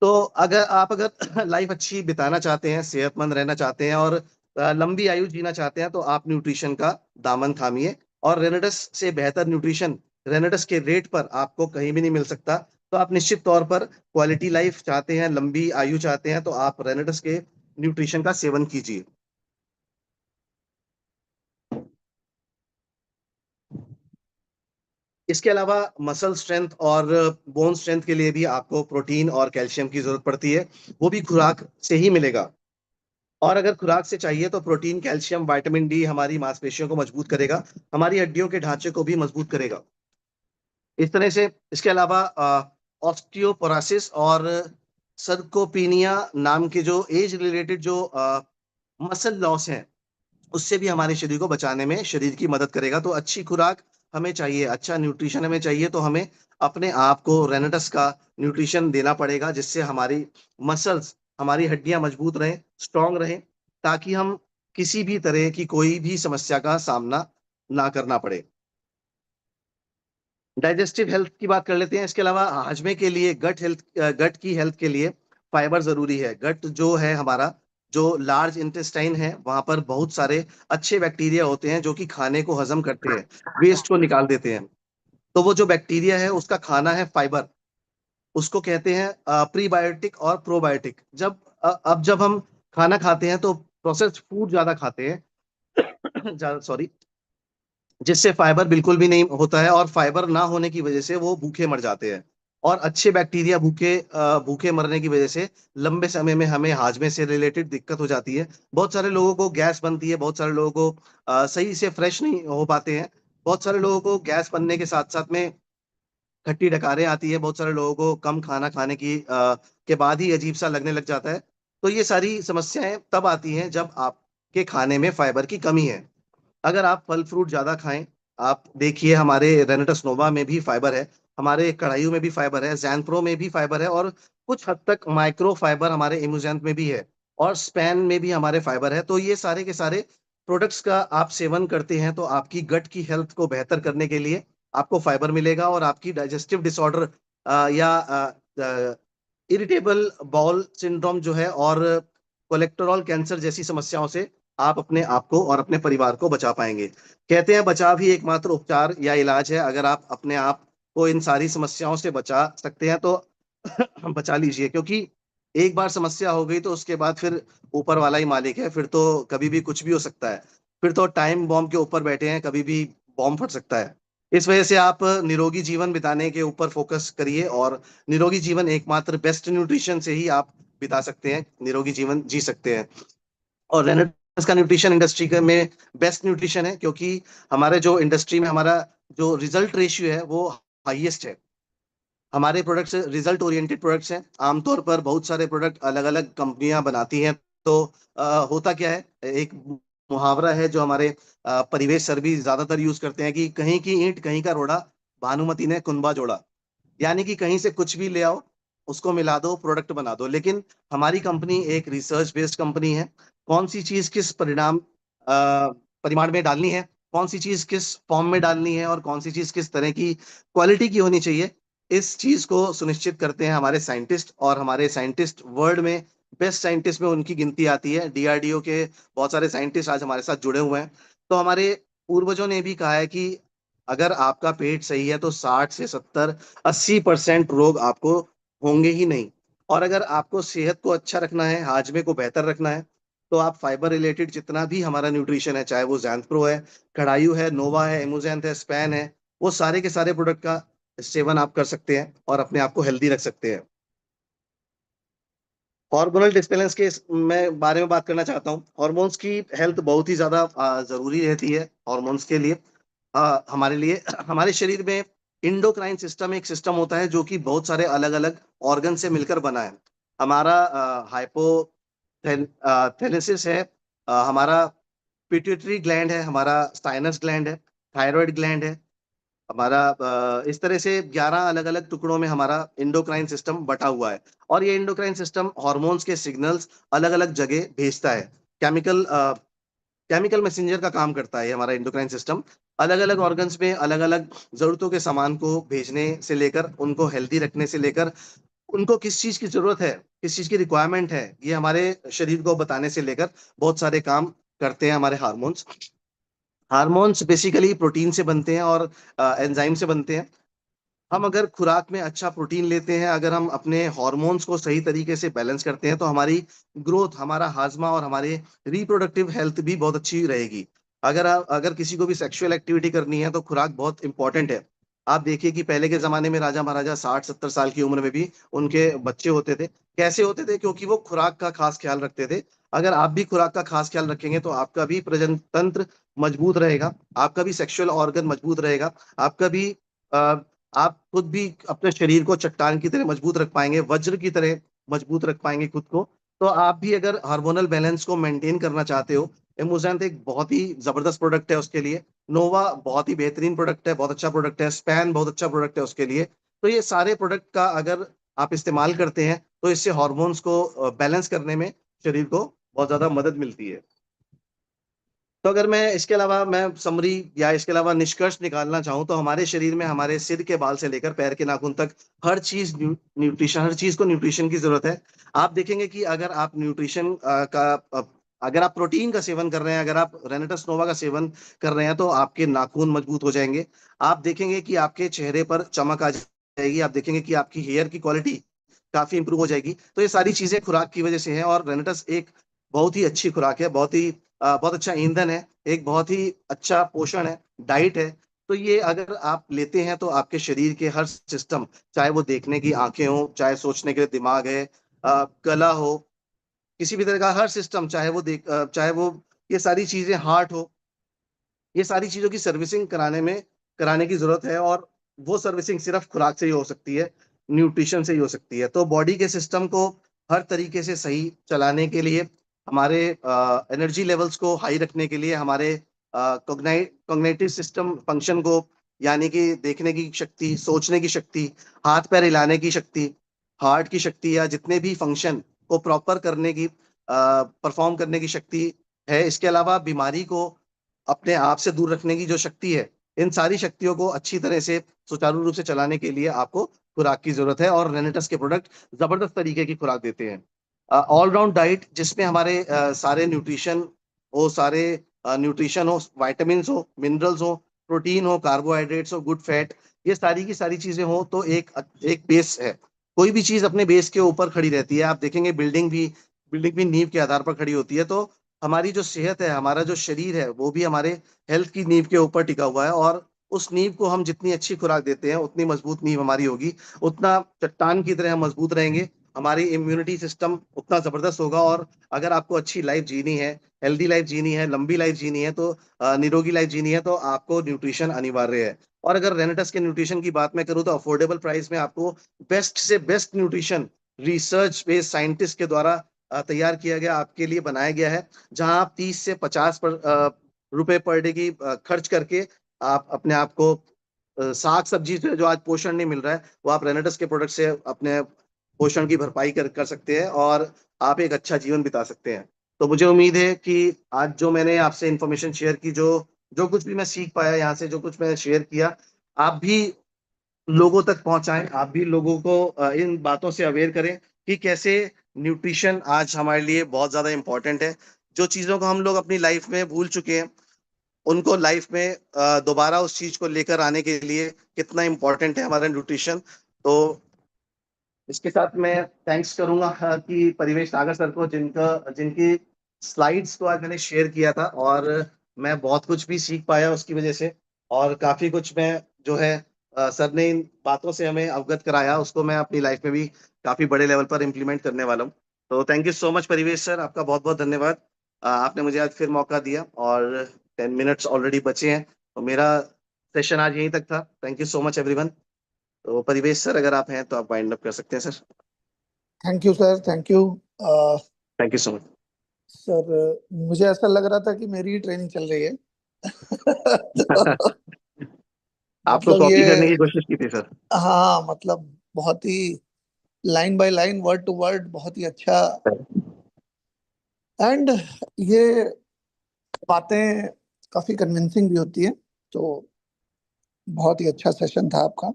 तो अगर लाइफ अच्छी बिताना चाहते हैं, सेहतमंद रहना चाहते हैं, और लंबी आयु जीना चाहते हैं, तो आप न्यूट्रिशन का दामन थामिए। और रेनेडस से बेहतर न्यूट्रिशन रेनेडस के रेट पर आपको कहीं भी नहीं मिल सकता। तो आप निश्चित तौर पर क्वालिटी लाइफ चाहते हैं, लंबी आयु चाहते हैं, तो आप रेनेटस के न्यूट्रिशन का सेवन कीजिए। इसके अलावा मसल स्ट्रेंथ और बोन स्ट्रेंथ के लिए भी आपको प्रोटीन और कैल्शियम की जरूरत पड़ती है, वो भी खुराक से ही मिलेगा। और अगर खुराक से चाहिए तो प्रोटीन, कैल्शियम, विटामिन डी हमारी मांसपेशियों को मजबूत करेगा, हमारी हड्डियों के ढांचे को भी मजबूत करेगा। इस तरह से इसके अलावा ऑस्टियोपोरोसिस और सर्कोपीनिया नाम के जो एज रिलेटेड जो मसल लॉस है, उससे भी हमारे शरीर को बचाने में शरीर की मदद करेगा। तो अच्छी खुराक हमें चाहिए, अच्छा न्यूट्रिशन हमें चाहिए, तो हमें अपने आप को रेनेटस का न्यूट्रिशन देना पड़ेगा, जिससे हमारी मसल्स, हमारी हड्डियां मजबूत रहें, स्ट्रांग रहें, ताकि हम किसी भी तरह की कोई भी समस्या का सामना ना करना पड़े। डाइजेस्टिव हेल्थ की बात कर लेते हैं। इसके अलावा हाजमे के लिए, गट की हेल्थ के लिए फाइबर जरूरी है। गट जो है हमारा, जो लार्ज इंटेस्टाइन है, वहां पर बहुत सारे अच्छे बैक्टीरिया होते हैं जो कि खाने को हजम करते हैं, वेस्ट को निकाल देते हैं। तो वो जो बैक्टीरिया है उसका खाना है फाइबर। उसको कहते हैं प्रीबायोटिक और प्रोबायोटिक। अब जब हम खाना खाते हैं तो प्रोसेस्ड फूड ज्यादा खाते हैं, ज्यादा सॉरी, जिससे फाइबर बिल्कुल भी नहीं होता है, और फाइबर ना होने की वजह से वो भूखे मर जाते हैं। और अच्छे बैक्टीरिया भूखे मरने की वजह से लंबे समय में हमें हाजमे से रिलेटेड दिक्कत हो जाती है। बहुत सारे लोगों को गैस बनती है, बहुत सारे लोगों को सही से फ्रेश नहीं हो पाते हैं, बहुत सारे लोगों को गैस बनने के साथ साथ में खट्टी डकारें आती है, बहुत सारे लोगों को कम खाना खाने के बाद ही अजीब सा लगने लग जाता है। तो ये सारी समस्याएं तब आती हैं जब आपके खाने में फाइबर की कमी है। अगर आप फल फ्रूट ज्यादा खाएं, आप देखिए हमारे रेनेटस नोवा में भी फाइबर है, हमारे कढ़ाइयों में भी फाइबर है, जैनप्रो में भी फाइबर है, और कुछ हद तक माइक्रो फाइबर हमारे इमुजेंट में भी है, और स्पैन में भी हमारे फाइबर है। तो ये सारे के सारे प्रोडक्ट्स का आप सेवन करते हैं तो आपकी गट की हेल्थ को बेहतर करने के लिए आपको फाइबर मिलेगा, और आपकी डाइजेस्टिव डिसऑर्डर या इरिटेबल बाउल सिंड्रोम जो है, और कोलेस्टेरॉल कैंसर जैसी समस्याओं से आप अपने आप को और अपने परिवार को बचा पाएंगे। कहते हैं बचाव ही एकमात्र उपचार या इलाज है। अगर आप अपने आप को इन सारी समस्याओं से बचा सकते हैं तो बचा लीजिए, क्योंकि एक बार समस्या हो गई तो उसके बाद फिर ऊपर वाला ही मालिक है, फिर तो कभी भी कुछ भी हो सकता है। फिर तो टाइम बॉम्ब के ऊपर बैठे हैं, कभी भी बॉम्ब फट सकता है। इस वजह से आप निरोगी जीवन बिताने के ऊपर फोकस करिए, और निरोगी जीवन एकमात्र बेस्ट न्यूट्रिशन से ही आप बिता सकते हैं, निरोगी जीवन जी सकते हैं। और रेनेसां का न्यूट्रिशन इंडस्ट्री में बेस्ट न्यूट्रिशन है, क्योंकि हमारे जो इंडस्ट्री में हमारा जो रिजल्ट रेशियो है वो हाईएस्ट है। हमारे प्रोडक्ट्स रिजल्ट ओरिएंटेड प्रोडक्ट्स हैं। आमतौर पर बहुत सारे प्रोडक्ट अलग अलग कंपनियां बनाती हैं, तो होता क्या है, एक मुहावरा है जो हमारे परिवेश सर भी ज्यादातर यूज करते हैं, कि कहीं की ईंट कहीं का रोड़ा, भानुमति ने कुंभा जोड़ा। यानी कि कहीं से कुछ भी ले आओ, उसको मिला दो, प्रोडक्ट बना दो। लेकिन हमारी कंपनी एक रिसर्च बेस्ड कंपनी है। कौन सी चीज किस परिमाण में डालनी है, कौन सी चीज किस फॉर्म में डालनी है, और कौन सी चीज किस तरह की क्वालिटी की होनी चाहिए, इस चीज को सुनिश्चित करते हैं हमारे साइंटिस्ट। और हमारे साइंटिस्ट वर्ल्ड में बेस्ट साइंटिस्ट में उनकी गिनती आती है। डीआरडीओ के बहुत सारे साइंटिस्ट आज हमारे साथ जुड़े हुए हैं। तो हमारे पूर्वजों ने भी कहा है कि अगर आपका पेट सही है तो 60 से 70 80% रोग आपको होंगे ही नहीं। और अगर आपको सेहत को अच्छा रखना है, हाजमे को बेहतर रखना है, तो आप फाइबर रिलेटेड जितना भी हमारा न्यूट्रिशन है, चाहे वो जैंप्रो है, कड़ायू है, नोवा है, इमोजेंथ है, स्पैन है, वो सारे के सारे प्रोडक्ट का सेवन आप कर सकते हैं और अपने आप को हेल्दी रख सकते हैं। हार्मोनल डिस्बैलेंस के मैं बारे में बात करना चाहता हूँ। हॉर्मोन्स की हेल्थ बहुत ही ज्यादा जरूरी रहती है हॉर्मोन्स के लिए, हमारे लिए। हमारे शरीर में इंडोक्राइन सिस्टम एक सिस्टम होता है जो कि बहुत सारे अलग अलग ऑर्गन से मिलकर बना है। हमारा हाइपोथैलेसिस है, हमारा पिट्यूटरी ग्लैंड है, हमारा साइनस ग्लैंड है, थायराइड ग्लैंड है, हमारा इस तरह से 11 अलग अलग टुकड़ों में हमारा इंडोक्राइन सिस्टम बटा हुआ है। और ये इंडोक्राइन सिस्टम हॉर्मोन्स के सिग्नल्स अलग अलग जगह भेजता है। केमिकल केमिकल मैसेंजर का काम करता है ये हमारा इंडोक्राइन सिस्टम। अलग अलग ऑर्गन्स में अलग अलग जरूरतों के सामान को भेजने से लेकर, उनको हेल्दी रखने से लेकर, उनको किस चीज की जरूरत है, किस चीज की रिक्वायरमेंट है, ये हमारे शरीर को बताने से लेकर बहुत सारे काम करते हैं हमारे हार्मोन्स। हार्मोन्स बेसिकली प्रोटीन से बनते हैं और एंजाइम से बनते हैं। हम अगर खुराक में अच्छा प्रोटीन लेते हैं, अगर हम अपने हॉर्मोन्स को सही तरीके से बैलेंस करते हैं, तो हमारी ग्रोथ, हमारा हाजमा और हमारे रिप्रोडक्टिव हेल्थ भी बहुत अच्छी रहेगी। अगर किसी को भी सेक्सुअल एक्टिविटी करनी है तो खुराक बहुत इंपॉर्टेंट है। आप देखिए कि पहले के जमाने में राजा महाराजा 60-70 साल की उम्र में भी उनके बच्चे होते थे। कैसे होते थे? क्योंकि वो खुराक का खास ख्याल रखते थे। अगर आप भी खुराक का खास ख्याल रखेंगे तो आपका भी प्रजनन तंत्र मजबूत रहेगा, आपका भी सेक्सुअल ऑर्गन मजबूत रहेगा, आपका भी आप खुद भी अपने शरीर को चट्टान की तरह मजबूत रख पाएंगे, वज्र की तरह मजबूत रख पाएंगे खुद को। तो आप भी अगर हार्मोनल बैलेंस को मेंटेन करना चाहते हो, एमोजेंट एक बहुत ही जबरदस्त प्रोडक्ट है उसके लिए। नोवा बहुत ही बेहतरीन प्रोडक्ट है, बहुत अच्छा प्रोडक्ट है। स्पैन बहुत अच्छा प्रोडक्ट है उसके लिए। तो ये सारे प्रोडक्ट का अगर आप इस्तेमाल करते हैं तो इससे हॉर्मोन्स को बैलेंस करने में शरीर को बहुत ज्यादा मदद मिलती है। तो अगर मैं इसके अलावा मैं समरी या इसके अलावा निष्कर्ष निकालना चाहूँ, तो हमारे शरीर में हमारे सिर के बाल से लेकर पैर के नाखून तक हर चीज न्यूट्रिशन, हर चीज को न्यूट्रिशन की जरूरत है। आप देखेंगे कि अगर आप न्यूट्रिशन अगर आप प्रोटीन का सेवन कर रहे हैं, अगर आप रेनेटस नोवा का सेवन कर रहे हैं, तो आपके नाखून मजबूत हो जाएंगे। आप देखेंगे कि आपके चेहरे पर चमक आ जाएगी। आप देखेंगे कि आपकी हेयर की क्वालिटी काफी इंप्रूव हो जाएगी। तो ये सारी चीजें खुराक की वजह से हैं, और रेनेटस एक बहुत ही अच्छी खुराक है, बहुत अच्छा ईंधन है, एक बहुत ही अच्छा पोषण है, डाइट है। तो ये अगर आप लेते हैं तो आपके शरीर के हर सिस्टम, चाहे वो देखने की आंखें हो, चाहे सोचने के लिए दिमाग है, कला हो, किसी भी तरह का हर सिस्टम, चाहे वो ये सारी चीजें, हार्ट हो, ये सारी चीजों की सर्विसिंग कराने की जरूरत है। और वो सर्विसिंग सिर्फ खुराक से ही हो सकती है, न्यूट्रिशन से ही हो सकती है। तो बॉडी के सिस्टम को हर तरीके से सही चलाने के लिए, हमारे एनर्जी लेवल्स को हाई रखने के लिए, हमारे कॉग्निटिव सिस्टम फंक्शन को, यानी कि देखने की शक्ति, सोचने की शक्ति, हाथ पैर हिलाने की शक्ति, हार्ट की शक्ति, या जितने भी फंक्शन को प्रॉपर करने की, परफॉर्म करने की शक्ति है। इसके अलावा बीमारी को अपने आप से दूर रखने की जो शक्ति है, इन सारी शक्तियों को अच्छी तरह से सुचारू रूप से चलाने के लिए आपको खुराक की जरूरत है। और रेनेटस के प्रोडक्ट जबरदस्त तरीके की खुराक देते हैं। ऑलराउंड डाइट जिसमें हमारे सारे न्यूट्रिशन हो, सारे न्यूट्रिशन हो, वाइटामिन हो, मिनरल्स हो, प्रोटीन हो, कार्बोहाइड्रेट्स हो, गुड फैट, ये सारी की सारी चीजें हो, तो एक एक बेस है। कोई भी चीज अपने बेस के ऊपर खड़ी रहती है। आप देखेंगे बिल्डिंग भी नींव के आधार पर खड़ी होती है। तो हमारी जो सेहत है, हमारा जो शरीर है, वो भी हमारे हेल्थ की नींव के ऊपर टिका हुआ है। और उस नींव को हम जितनी अच्छी खुराक देते हैं, उतनी मजबूत नींव हमारी होगी, उतना चट्टान की तरह हम मजबूत रहेंगे, हमारी इम्यूनिटी सिस्टम उतना जबरदस्त होगा। और अगर आपको अच्छी लाइफ जीनी है, हेल्दी लाइफ जीनी है, लंबी लाइफ जीनी है, तो निरोगी लाइफ जीनी है, तो आपको न्यूट्रिशन अनिवार्य है। और अगर रेनेटस के न्यूट्रिशन की बात मैं करूँ, तो अफोर्डेबल प्राइस में आपको बेस्ट से best nutrition research based scientist के द्वारा तैयार किया गया, आपके लिए बनाया गया है। जहां आप 30 से 50 रुपए पर डे की खर्च करके आप अपने आप को साग सब्जी से जो आज पोषण नहीं मिल रहा है, वो आप रेनेटस के प्रोडक्ट से अपने पोषण की भरपाई कर सकते हैं, और आप एक अच्छा जीवन बिता सकते हैं। तो मुझे उम्मीद है कि आज जो मैंने आपसे इंफॉर्मेशन शेयर की, जो जो कुछ भी मैं सीख पाया यहाँ से, जो कुछ मैंने शेयर किया, आप भी लोगों तक पहुंचाएं, आप भी लोगों को इन बातों से अवेयर करें कि कैसे न्यूट्रिशन आज हमारे लिए बहुत ज्यादा इंपॉर्टेंट है। जो चीजों को हम लोग अपनी लाइफ में भूल चुके हैं, उनको लाइफ में दोबारा उस चीज को लेकर आने के लिए कितना इंपॉर्टेंट है हमारा न्यूट्रिशन। तो इसके साथ मैं थैंक्स करूंगा कि परिवेश सागर सर को, जिनकी स्लाइड्स को आज मैंने शेयर किया था, और मैं बहुत कुछ भी सीख पाया उसकी वजह से। और काफी कुछ मैं जो है सर ने इन बातों से हमें अवगत कराया, उसको मैं अपनी लाइफ में भी काफी बड़े लेवल पर इम्प्लीमेंट करने वाला हूँ। तो थैंक यू सो मच परिवेश सर, आपका बहुत बहुत धन्यवाद। आपने मुझे आज फिर मौका दिया, और 10 मिनट्स ऑलरेडी बचे हैं, तो मेरा सेशन आज यहीं तक था। Thank you so much everyone. तो परिवेश सर, अगर आप हैं तो आप वाइंड अप कर सकते हैं sir. Thank you sir, thank you. Thank you so much. Sir, मुझे ऐसा लग रहा था कि मेरी ही ट्रेनिंग चल रही है। तो आपको मतलब कॉपी करने ये, की कोशिश की थी सर। हाँ मतलब बहुत ही line by line, word to word, बहुत ही अच्छा। एंड ये बातें काफी कन्विंसिंग भी होती है। तो बहुत ही अच्छा सेशन था आपका।